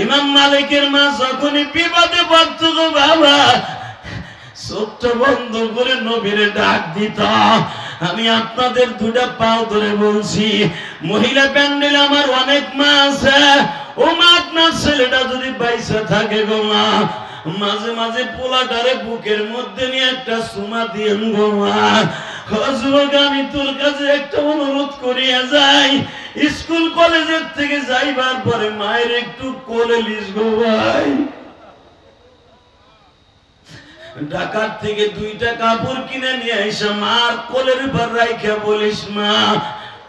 [SPEAKER 1] ইমাম মালিকের মা যখনই বিপদে পড়তো গো বাবা, চোখটা বন্ধ করে নবীরে ডাক দিত। আমি আপনাদের দুইটা পাও ধরে বলছি, মহিলা প্যান্ডেলে আমার অনেক মা আছে। ও মা, আপনার ছেলেটা যদি বাইসা থাকে গো মা, মাঝে মাঝে পোলাটারে বুকের মধ্যে নিয়ে একটা সুমা দিয়েন গো মা। হযরত, আমি তোর কাছে একটা অনুরোধ করিয়া যাই, স্কুল কলেজের থেকে যাইবার পরে মায়ের একটু কোলে লিস গো ভাই। ঢাকার থেকে 2টা কাপড় কিনে নিয়ে আইসা মার কোলের উপর রাইখা বলিস, মা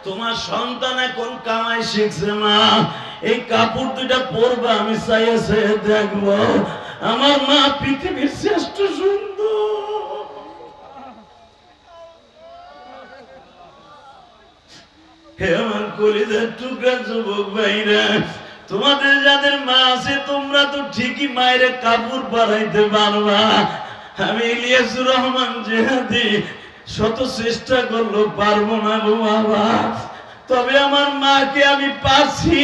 [SPEAKER 1] তোমার সন্তান এখন কামাই শিখছে মা, এই কাপড় 2টা পরবা, আমি চাইয়া চাইয়া দেখবো আমার মা পৃথিবীর শ্রেষ্ঠ সুন্দর। হে আমার কলিজার টুকরা যুবক ভাইরা, তোমাদের যাদের মা আছে তোমরা তো ঠিকই মায়ের কাপড় পরাইতে পারবা। আমি ইলিয়াসুর রহমান জিহাদি শত চেষ্টা করলো, পারবো না গো বাবা। তবে আমার মাকে আমি পাচ্ছি।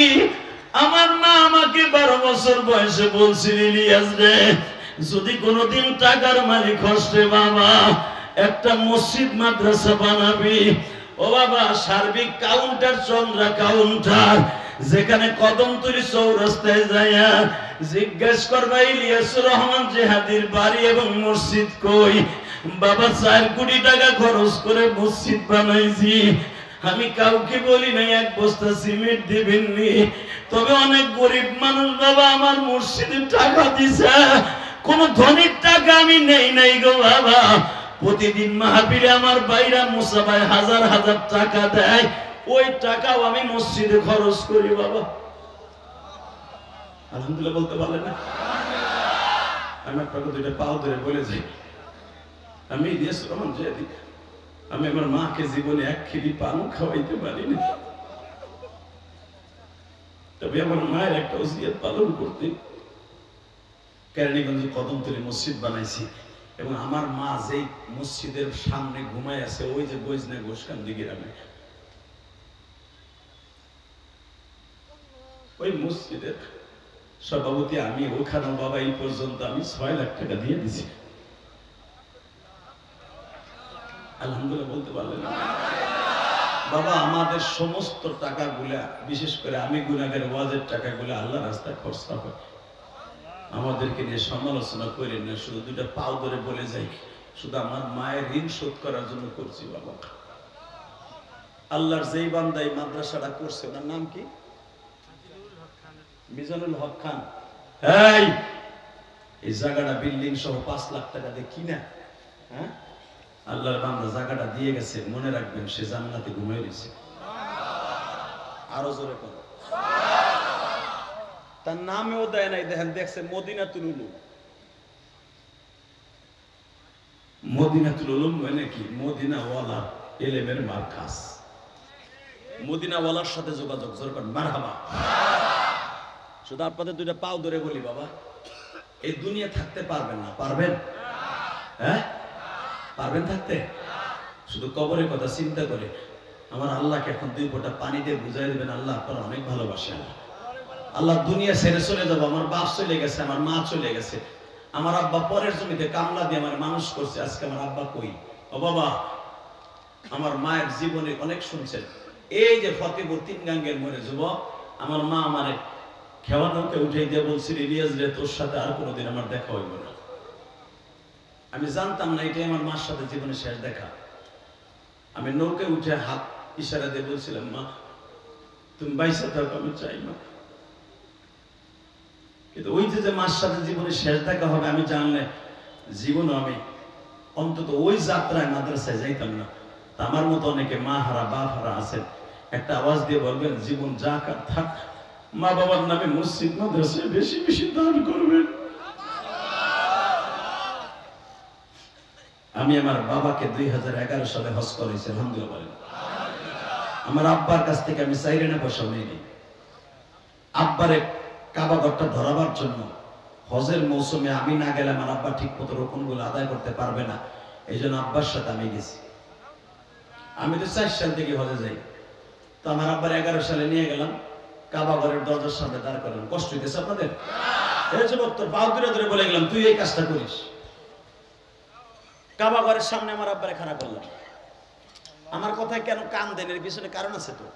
[SPEAKER 1] আমার মা আমাকে 12 বছর বয়সে বলছিল, ইলিয়াস রে, যদি কোনোদিন টাকার মালিক হসে বাবা, একটা মসজিদ মাদ্রাসা বানাবি। ও বাবা, সার্বিক কাউন্টার, চন্দ্রা কাউন্টার, যেখানে কদমতলী চৌরাস্তায় যাইয়া জিজ্ঞেস করবা ইলিয়াসুর রহমান জিহাদির বাড়ি এবং মসজিদ কই। বাবা 4 কোটি টাকা খরচ করে মসজিদ বানাইছি। আমি কাউকে বলি নাই 1 বস্তা সিমেন্ট দিবেননি, তবে অনেক গরিব মানুষ বাবা আমার মসজিদে টাকা দিছে। কোন ধনীর টাকা আমি নেই নাই গো বাবা। প্রতিদিন মাহফিলে আমার ভাইরা মুসা ভাই হাজার হাজার টাকা দেয়, ওই টাকাও আমি মসজিদে খরচ করি বাবা। আলহামদুলিল্লাহ বলতে পারলেন না? আমি আপনাকে 2টা পাও ধরে বলে যাই, আমি ইলিয়াসুর রহমান জিহাদি, আমি আমার মাকে জীবনে 1 খিলি পানও খাওয়াইতে পারিনি, তবে আমার মায়ের একটা ওসিয়ত পালন করতে কেরানীগঞ্জে কদমতলী মসজিদ বানাইছি। এবং আমার মা যেই মসজিদের সামনে ঘুমায় আছে, ওই যে বৈজনা গোসকান্দি গ্রামে, ওই মসজিদের সভাপতি আমি। ওখানে বাবা এই পর্যন্ত আমি 6 লাখ টাকা দিয়ে দিছি। আলহামদুলিল্লাহ বলতে পারলেন না? বাবা আমাদের সমস্ত টাকাগুলা, বিশেষ করে আমি গুনাহের ওয়াজের টাকাগুলা আল্লাহর রাস্তায় খরচ হয়। আমাদেরকে নিয়ে সমালোচনা করেন না, শুধু 2টা পাও ধরে বলে যাই, শুধু আমার মায়ের ঋণ শোধ করার জন্য করছি বাবা।
[SPEAKER 2] আল্লাহর যেই বান্দা এই মাদ্রাসাটা করছে ওনার নাম কি? মিজানুল হক খান। এই জায়গাটা বিল্ডিং সহ 5 লাখ টাকা দিয়ে কিনা, হ্যাঁ, আল্লাহর বান্দা জায়গাটা দিয়ে গেছে। মনে রাখবেন সে জান্নাতে ঘুমিয়ে গেছে। আরো জোরে করো। তার নামেও দেয় নাই, দেখেন দেখছে মদিনাতুল উলুম। মদিনাতুল উলুম মানে কি? মদিনাওয়ালা এলেমের মারকাজ। মদিনাওয়ালার সাথে যোগাযোগ। জোরে করেন মারহাবা। শুধু আপনাদের দুইটা পাও ধরে বলি বাবা, এই দুনিয়া থাকতে পারবেন না। পারবেন? হ্যাঁ পারবেন থাকতে? শুধু কবরের কথা চিন্তা করে আমার আল্লাহকে এখন 2 ফোঁটা পানি দিয়ে বুঝাই দেবেন, আল্লাহ আপনারা অনেক ভালোবাসেন। আল্লাহ দুনিয়া ছেড়ে চলে যাবো, আমার বাপ চলে গেছে, আমার মা চলে গেছে, আমার আব্বা পরের জমিতে কামলা দিয়ে আমার মানুষ করছে, আজকে আমার আব্বা কই? ও বাবা, আমার মায়ের জীবনে অনেক শুনছেন। এই যে ফতেপুর 3 গাঙ্গের মোড়ে যুবক, আমার মা আমারে খেওয়া নৌকে উঠে দিয়ে বলছিল, ইলিয়াস রে তোর সাথে আর কোনোদিন আমার দেখা হইব না। আমি জানতাম না এটাই আমার মার সাথে জীবনে শেষ দেখা। আমি নৌকে উঠে হাত ইশারা দিয়ে বলছিলাম, মা তুমি বাইসা থাকো, আমি চাই না। কিন্তু ওই যে মার সাথে জীবনে শেষ দেখা হবে আমি জানলে জীবনও আমি অন্তত ওই যাত্রায় মাদ্রাসায় যাইতাম না। তা আমার মতো অনেকে মা হারা বাপ হারা আছেন, একটা আওয়াজ দিয়ে বলবেন জীবন যা থাক মা বাবার নামে মসজিদ মাদ্রাসায় বেশি বেশি দান করবেন। আমি আমার বাবাকে 2011 সালে হজ করেছি, আলহামদুলিল্লাহ। আমার আব্বার কাছ থেকে আমি চাইরেনা পয়সা নিইনি। আব্বারে কাবা ঘরটা ধরাবার জন্য হজের মৌসুমে আমি না গেলে আমার আব্বা ঠিক মতো রকমগুলো আদায় করতে পারবে না, এই জন্য আব্বার সাথে আমি গেছি। আমি তো 4 সাল থেকে হজে যাই। তো আমার আব্বার 11 সালে নিয়ে গেলাম, কাবা ঘরের দরজার সামনে দাঁড় করালাম। কষ্ট হইতেছে আপনাদের? এই যুবক তোর পাও ধরে ধরে বলে গেলাম তুই এই কাজটা করিস। কাবা ঘরের সামনে আমার আব্বারে খাড়া করলাম। আমার কথায় কেন কান দেন, এর পিছনে কারণ আছে তো।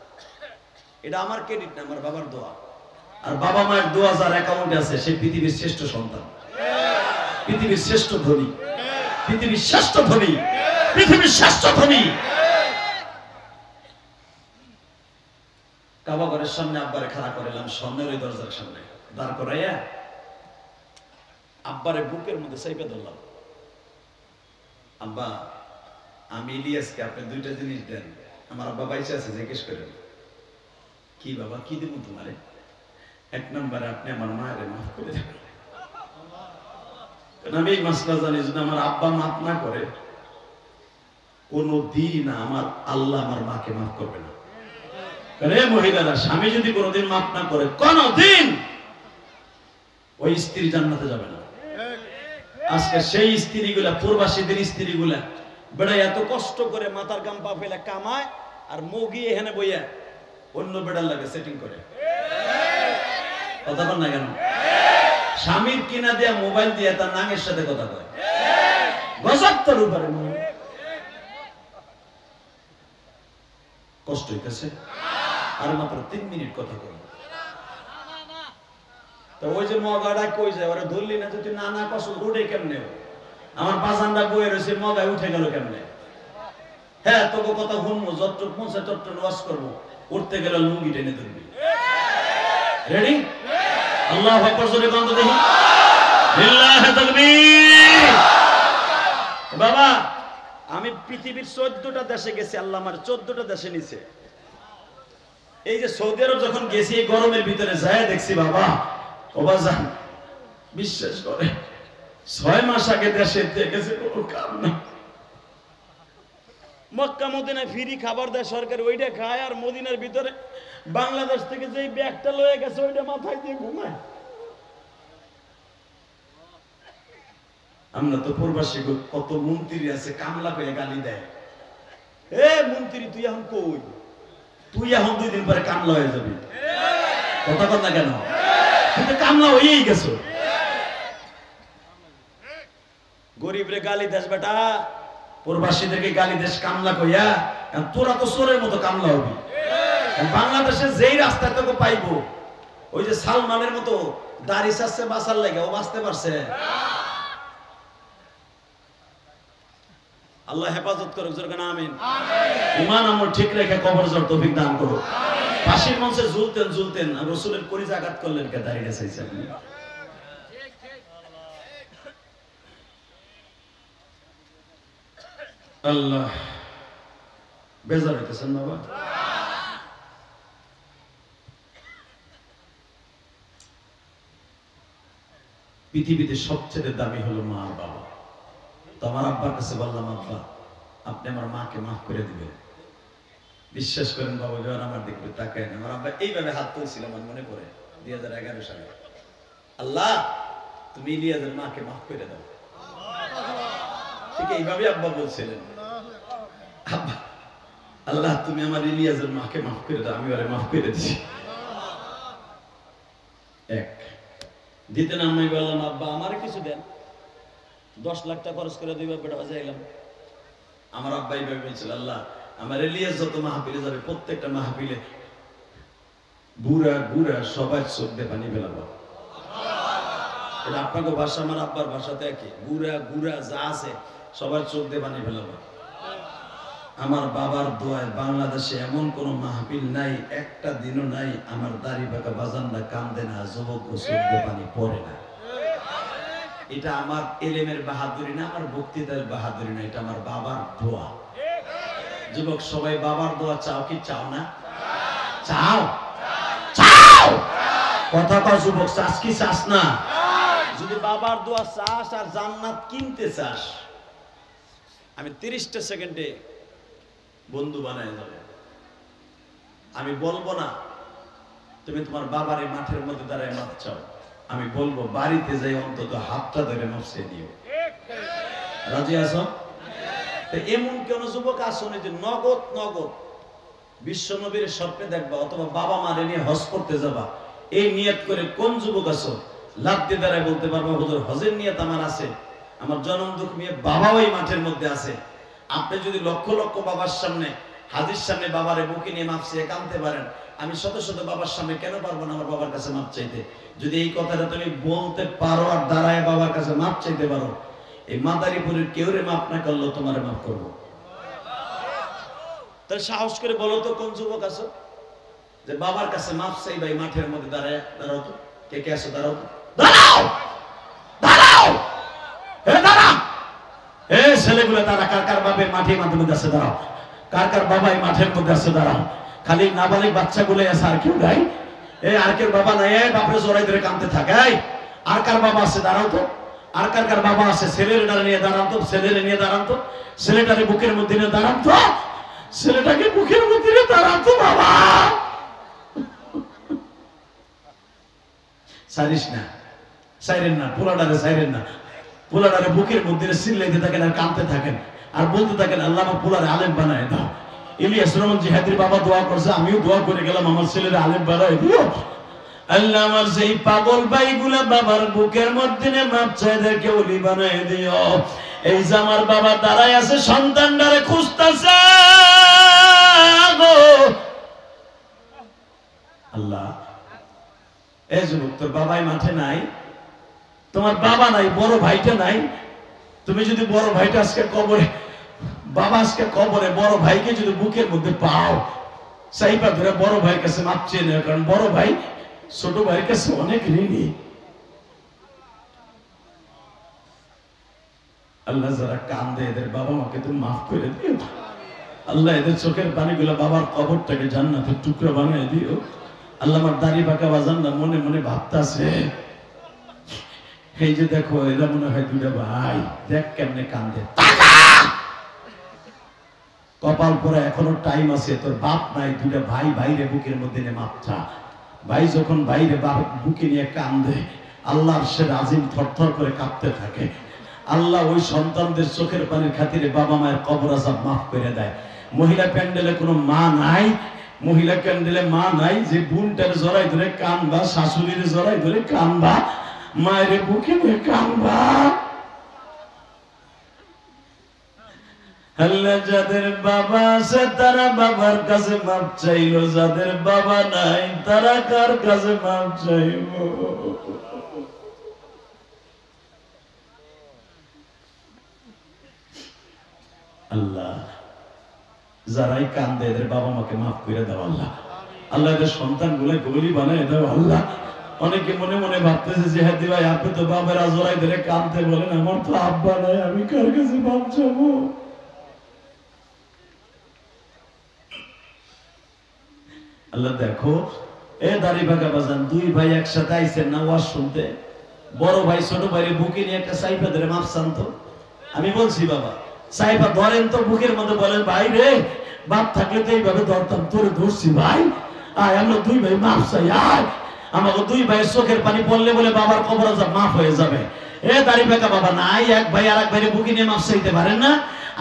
[SPEAKER 2] এটা আমার ক্রেডিট না, আমার বাবার দোয়া। আর বাবা মায়ের দোয়া যার অ্যাকাউন্টে আছে সে পৃথিবীর শ্রেষ্ঠ সন্তান, পৃথিবীর শ্রেষ্ঠ ধনী, পৃথিবীর শ্রেষ্ঠ ধনী, পৃথিবীর শ্রেষ্ঠ ধনী। কাবা ঘরের সামনে আব্বারে খাড়া করালাম, সামনের ওই দরজার সামনে দাঁড় করাইয়া আব্বারে বুকের মধ্যে চাইপে ধরলাম। আব্বা আমি ইলিয়াসকে আপনি 2টা জিনিস দেন। আমার আব্বা বাইচে আছে, জিজ্ঞেস করেন কি বাবা কি দেবো তোমারে? 1 নম্বরে আপনি আমার মায়ের মাফ করে দেবেন। আমি এই মাসলা জানি, যদি আমার আব্বা মাফ না করে কোনদিন আমার আল্লাহ আমার মাকে মাফ করবে না। রে মহিলারা, স্বামী যদি কোনোদিন মাফ না করে কোনদিন ওই স্ত্রী জান্নাতে যাবে না। আজকে সেই স্ত্রীগুলা, প্রবাসীদের স্ত্রীগুলা বেড়া এত কষ্ট করে মাথার গাম পা ফেলে কামায়, আর মগি এখানে বইয়া অন্য বেড়ার লাগে সেটিং করে। কথা বল না কেন? স্বামীর কিনা দেয়া মোবাইল দিয়ে তার নাঙের সাথে কথা কয়, গজবতার উপরে কষ্ট হইতেছে। আর মাত্র 3 মিনিট কথা কই। তো ওই যে মগাটা কই যায়, ওরা ধরলি না যদি না না কষ্ট উঠে কেমনে? আমার বাজানটা বয়ে রয়েছে, মগায় উঠে গেল কেমনে? হ্যাঁ তোকে কথা শুনবো, যতটুক পৌঁছে ততটুক ওয়াজ করবো, উঠতে গেলে লুঙ্গি টেনে ধরবি। রেডি? আল্লাহু আকবার, জোরে বন্ধ দেখি। লিল্লাহি তাকবীর। বাবা আমি পৃথিবীর 14টা দেশে গেছি, আল্লাহ আমার 14টা দেশে নিছে। এই যে সৌদি আরব যখন গেছি, এই গরমের ভিতরে যায় দেখছি বাবা ওবাজান বিশ্বাস করে 6 মাস আগে দেশে দেখেছে কোনো কাম না। মক্কা মদিনায় ফ্রি খাবার দেয় সরকার, ওইটা খায়। আর মদিনার ভিতরে বাংলাদেশ থেকে যে ব্যাগটা লয়ে গেছে ওইটা মাথায় দিয়ে ঘুমায়। আমরা তো প্রবাসী, কত মন্ত্রী আছে কামলা পেয়ে গালি দেয়, এ মন্ত্রী তুই এখন কই? তুই এখন 2 দিন পরে কামলা হয়ে যাবি। কথা বল না কেন? কিন্তু কামলা হয়েই গেছো। গরিবরে গালি দেশ বেটা, প্রবাসীদেরকে গালি দেশ কামলা কইয়া। তোরা তো চোরের মতো কামলা হবি। বাংলাদেশে যেই রাস্তা তোকে পাইবো, ওই যে সালমানের মতো দাড়ি চাচ্ছে বাঁচার লাগে, ও বাঁচতে পারছে? আল্লাহ হেফাজত করুক, জোরে আমিন।
[SPEAKER 1] ইমান আমল ঠিক রেখে কবর যাওয়ার তৌফিক দান করো। ফাঁসির মঞ্চে ঝুলতেন রাসূলের কলিজা আঘাত করলেন কে? দাঁড়িয়ে চাইছেন। আল্লাহ, বেজার হইতেছেন বাবা? পৃথিবীতে সবচেয়ে দামি হলো মা আর বাবা। তো আমার আব্বার কাছে বললাম, আব্বা আপনি আমার মাকে মাফ করে দিবেন। বিশ্বাস করেন বাবা, যখন আমার দিকে তাকায় না, আমার আব্বা এইভাবে হাত তুলছিল, আমার মনে পড়ে 2011 সালে, আল্লাহ তুমি ইলিয়াসের মাকে মাফ করে দাও। ঠিক এইভাবে আব্বা বলছিলেন, আব্বা আল্লাহ তুমি আমার ইলিয়াসের মাকে মাফ করে দাও, আমি ওরে মাফ করে দিছি। এক দিতে না, আমি বললাম আব্বা আমার কিছু দেন, 10 লাখ টাকা খরচ করে দিবে, বেটা বাজাইলাম। আমার আব্বা এইভাবে বলছিল, আল্লাহ আমার ইলিয়াস যত মাহফিলে যাবে প্রত্যেকটা মাহফিলে বুড়া বুড়া সবাই চোখ দিয়ে পানি ফেলাবো। এটা আপনাকে ভাষা আমার আব্বার ভাষাতে একই, বুড়া বুড়া যা আছে সবার চোখ দিয়ে পানি ফেলাবো। আমার বাবার দোয়ায় বাংলাদেশে এমন কোন মাহফিল নাই, একটা দিনও নাই আমার দাড়ি পাকা বাজানরা কান্দে না, যুবক চোখ দিয়ে পানি পড়ে না। এটা আমার এলেমের বাহাদুরি না, আমার বক্তৃতার বাহাদুরি না, এটা আমার বাবার দোয়া। যুবক সবাই বাবার দোয়া চাও কি চাও না? চাও চাও, কথা কও যুবক, চাস কি চাস না? যদি বাবার দোয়া চাস আর জান্নাত কিনতে চাস, আমি 30টা সেকেন্ডে বন্ধু বানায় যাবে। আমি বলবো না তুমি তোমার বাবার এই মাঠের মধ্যে দাঁড়ায় মাপ চাও, আমি বলবো বাড়িতে যাই অন্তত হাতটা ধরে নফসে দিও। রাজি আছো? এমন কোন যুবক আসুন যে নগদ নগদ বিশ্ব নবীর স্বপ্নে দেখবা, অথবা বাবা মারে নিয়ে হজ করতে যাবা, এই নিয়ত করে কোন যুবক আছো লাভ দিয়ে দাঁড়ায় বলতে পারবো হুজুর হজের নিয়ত আমার আছে, আমার জনম দুঃখ নিয়ে বাবাও এই মাঠের মধ্যে আছে। আপনি যদি লক্ষ লক্ষ বাবার সামনে হাজির সামনে বাবারে বুকে নিয়ে মাপ চেয়ে কাঁদতে পারেন, আমি শত শত বাবার সামনে কেন পারবো না আমার বাবার কাছে মাপ চাইতে? যদি এই কথাটা তুমি বলতে পারো আর দাঁড়ায় বাবার কাছে মাপ চাইতে পারো, এই মাদারীপুরের কেউ রে মাপ না করলো তোমারে মাফ করবো। তাহলে সাহস করে বলো তো কোন যুবক আছো যে বাবার কাছে মাপ চাই ভাই মাঠের মধ্যে দাঁড়ায়? দাঁড়াও তো, কে কে আছো? দাঁড়াও তো, দাঁড়াও দাঁড়াও, হে দাঁড়া, এ ছেলেগুলো দাঁড়া, কার কার বাবার মাঠের মধ্যে আছে দাঁড়াও, কার কার বাবাই মাঠের মধ্যে আছে দাঁড়াও। খালি নাবালিক বাচ্চাগুলো আছে, আর কেউ নাই? এই আর কেউ বাবা নাই? বাপরে জোরাই ধরে কাঁদতে থাকে। আর কার বাবা আছে? দাঁড়াও তো। আর কার কার বাবা আছে? ছেলেটারে নিয়ে দাঁড়ান তো, ছেলেরে নিয়ে দাঁড়ান তো, ছেলেটারে বুকের মধ্যে নিয়ে দাঁড়ান তো, ছেলেটাকে বুকের মধ্যে নিয়ে দাঁড়ান তো বাবা। সারিস না, সাইরেন না, পোলাটারে সাইরেন না, পোলাটারে বুকের মধ্যে চিল্লাইতে থাকেন আর কাঁদতে থাকেন আর বলতে থাকেন আল্লাহ আমার পোলারে আলেম বানায় দাও। ইলিয়াস রহমান জিহাদির বাবা দোয়া করছে, আমিও দোয়া করে গেলাম আমার ছেলেরা আলেম বানায় দিও। আল্লাহ আমার সেই পাগল ভাইগুলা বাবার বুকের মধ্যে মাপ চাইদেরকে ওলি বানায় দিও। এই যে আমার বাবা দাঁড়ায় আছে, সন্তানটারে খুঁজতেছে আল্লাহ। এই যুবক, তোর বাবাই মাঠে নাই, তোমার বাবা নাই, বড় ভাইটা নাই। তুমি যদি বড় ভাইটা আজকে কবরে, বাবা আজকে কবরে, বড় ভাইকে যদি বুকের মধ্যে পাও, সাইপা ধরে বড় ভাইয়ের কাছে মাপ চেয়ে নেও, কারণ বড় ভাই ছোট ভাইয়ের কাছে অনেক ঋণী। আল্লাহ যারা কান্দে এদের বাবা মাকে তুমি মাফ করে দিও। আল্লাহ এদের চোখের পানিগুলো বাবার কবরটাকে জান্নাতের টুকরা বানিয়ে দিও। আল্লাহ আমার দাড়ি পাকা বাজানরা মনে মনে ভাবতাছে, এই যে দেখো এরা মনে হয় দুটা ভাই, দেখ কেমনে কান্দে, কপাল পরে এখনো টাইম আছে, তোর বাপ নাই, দুটা ভাই বাইরে বুকের মধ্যে নে মাপছা। ভাই যখন বাইরে বাপ বুকে নিয়ে কান্দে, আল্লাহর সে আজিম থরথর করে কাঁপতে থাকে। আল্লাহ ওই সন্তানদের চোখের পানির খাতিরে বাবা মায়ের কবর আযাব মাফ করে দেয়। মহিলা প্যান্ডেলে কোনো মা নাই, মহিলা প্যান্ডেলে মা নাই যে বোনটার জড়াই ধরে কানবা, শাশুড়ির জড়াই ধরে কানবা, মায়ের বুকে নিয়ে কানবা। আল্লাহ যাদের বাবা আছে তারা বাবার কাছে মাপ চাইলো, যাদের বাবা নাই তারা কার কাছে মাপ চাইব? আল্লাহ যারাই কান্দে এদের বাবা মাকে মাফ করে দাও আল্লাহ। আল্লাহ এদের সন্তান গুলো গলি বানায় দাও আল্লাহ। অনেকে মনে মনে ভাবতেছে যে হাদি ভাই আপনি তো বাবার আজরাই ধরে কান্দতে বলেন, আমার তো আব্বা নাই, আমি কার কাছে বাপ যাবো? আল্লাহ দেখো এ দাড়ি বাঁকা বাজান, দুই ভাই একসাথে আইছেন না ওয়াজ শুনতে, বড় ভাই ছোট ভাইরে বুকে নিয়ে একটা সাইফা ধরে মাপ চান তো। আমি বলছি বাবা সাইফা ধরেন তো বুকের মধ্যে, বলেন ভাই রে বাপ থাকলে তো এইভাবে ধরতাম, তোরে ধরছি ভাই, আয় আমরা দুই ভাই মাপ চাই, আয় আমাকে দুই ভাইয়ের চোখের পানি পড়লে বলে বাবার কবর আযাব মাফ হয়ে যাবে। এ দাড়ি বাঁকা বাবা নাই, এক ভাই আর এক ভাইরে বুকে নিয়ে মাপ চাইতে পারেন না?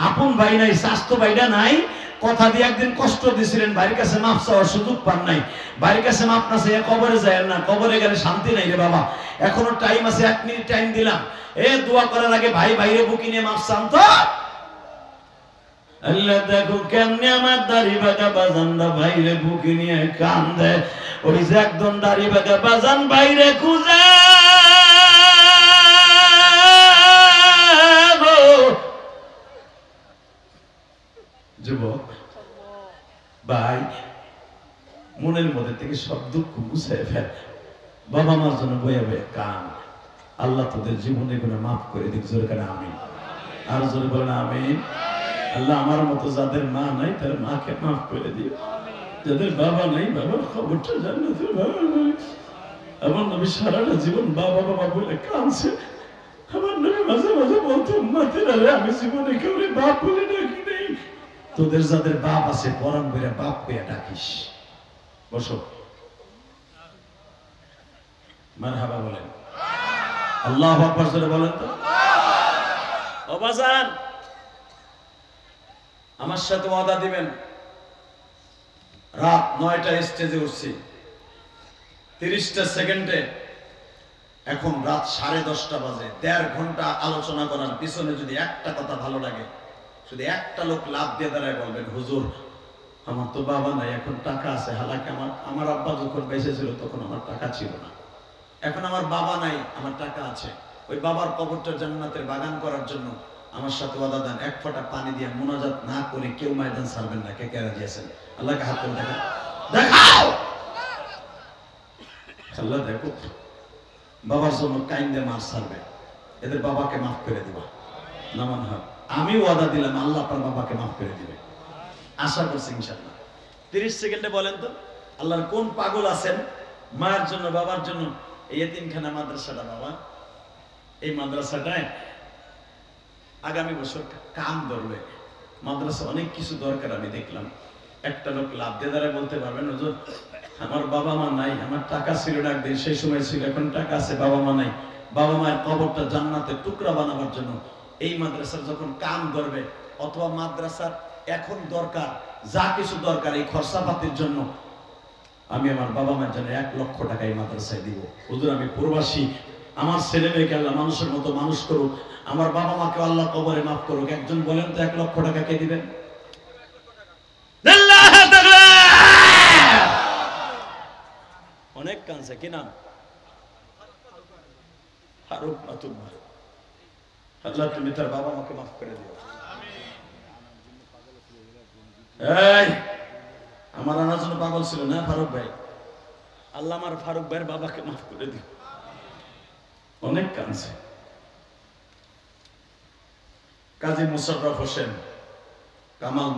[SPEAKER 1] আপন ভাই নাই, স্বাস্থ্য ভাইটা নাই, কথা দিয়ে একদিন কষ্ট দিছিলেন, বাড়ির কাছে মাপ চাওয়ার সুযোগ পান নাই, বাড়ির কাছে মাপ না চাইয়া কবরে যায় না, কবরে গেলে শান্তি নাই রে বাবা। এখনো টাইম আছে, 1 মিনিট টাইম দিলাম, এ দোয়া করার আগে ভাই বাইরে বুকি নিয়ে মাপ চান তো। আল্লাহ দেখো কেমনে আমার দাড়ি বাঁকা বাজানরা বাইরে বুকি নিয়ে কান্দে, ওই যে একদম দাড়ি বাঁকা বাজান বাইরে খুঁজে যুবক ভাই, মনের মধ্যে থেকে সব দুঃখ মুছে ফেল, বাবা মার জন্য বয়ে বয়ে কান, আল্লাহ তোদের জীবনে গুলো মাফ করে দিক। জোরে কেন আমিন, আরো জোরে বলেন আমিন। আল্লাহ আমার মতো যাদের মা নাই তার মাকে মাফ করে দিও, যাদের বাবা নাই বাবার খবরটা জান্নাতের বাবা নাই। আমার নবী সারাটা জীবন বাবা বাবা বলে কাঁদছে, আমার নবী মাঝে মাঝে বলতো উম্মতেরা রে আমি জীবনে কেউ বাপ বলে ডাকি নেই, তোদের যাদের বাপ আছে পরাণ করে বাপ পেয়ে ডাকিস। বসো, মারহাবা বলেন, আল্লাহু আকবার জোরে বলেন তো। ও বাজান আমার সাথে ওয়াদা দিবেন, রাত 9টা স্টেজে উঠছি, 30টা সেকেন্ডে, এখন রাত 10:30 বাজে, 1.5 ঘন্টা আলোচনা করার পিছনে যদি একটা কথা ভালো লাগে, শুধু একটা লোক লাভ দিয়ে দাঁড়ায় বলবেন হুজুর আমার তো বাবা নাই, এখন টাকা আছে, হালাকি আমার আব্বা যখন বেঁচে ছিল তখন আমার টাকা ছিল না, এখন আমার বাবা নাই, আমার টাকা আছে, ওই বাবার কবরটা জান্নাতের বাগান করার জন্য আমার সাথে ওয়াদা দেন, 1 ফোঁটা পানি দিয়ে মুনাজাত না করে কেউ ময়দান ছাড়বেন না। কে কে রাজি আছেন? আল্লাহকে হাত তুলে দেখাও, দেখাও। আল্লাহ দেখো বাবার জন্য কাইন্দে মার ছাড়বে, এদের বাবাকে মাফ করে দিবা। নামান হয় আমি ওয়াদা দিলাম আল্লাহ আপনার বাবাকে মাফ করে দিবে, আশা করছি ইনশাআল্লাহ। 30 সেকেন্ডে বলেন তো আল্লাহর কোন পাগল আছেন মায়ের জন্য বাবার জন্য এই এতিমখানা মাদ্রাসাটা, বাবা এই মাদ্রাসাটায় আগামী বছর কাম ধরবে, মাদ্রাসা অনেক কিছু দরকার আমি দেখলাম। একটা লোক লাভ দিয়ে দাঁড়ায় বলতে পারবেন হুজুর আমার বাবা মা নাই, আমার টাকা ছিল না একদিন, সেই সময় ছিল, এখন টাকা আছে, বাবা মা নাই, বাবা মায়ের কবরটা জান্নাতের টুকরা বানাবার জন্য এই মাদ্রাসার যখন কাম ধরবে, অথবা মাদ্রাসার এখন দরকার যা কিছু দরকার এই খরচাপাতির জন্য আমি আমার বাবা মায়ের জন্য 1 লক্ষ টাকা এই মাদ্রাসায় দিব। হুজুর আমি প্রবাসী, আমার ছেলে মেয়েকে আল্লাহ মানুষের মতো মানুষ করুক, আমার বাবা মাকে আল্লাহ কবরে মাফ করুক। একজন বলেন তো 1 লক্ষ টাকা কে দিবেন? অনেক কানছে, কি নাম? ফারুক মাতুম। আল্লাহ তুমি তার বাবা মাকে মাফ করে দিও। এই আমার আনার জন্য পাগল ছিল না ফারুক ভাই, আল্লাহ আমার ফারুক ভাইয়ের বাবাকে মাফ করে দিও। অনেক কানছে। কাজী মুশাররফ হোসেন, কামাল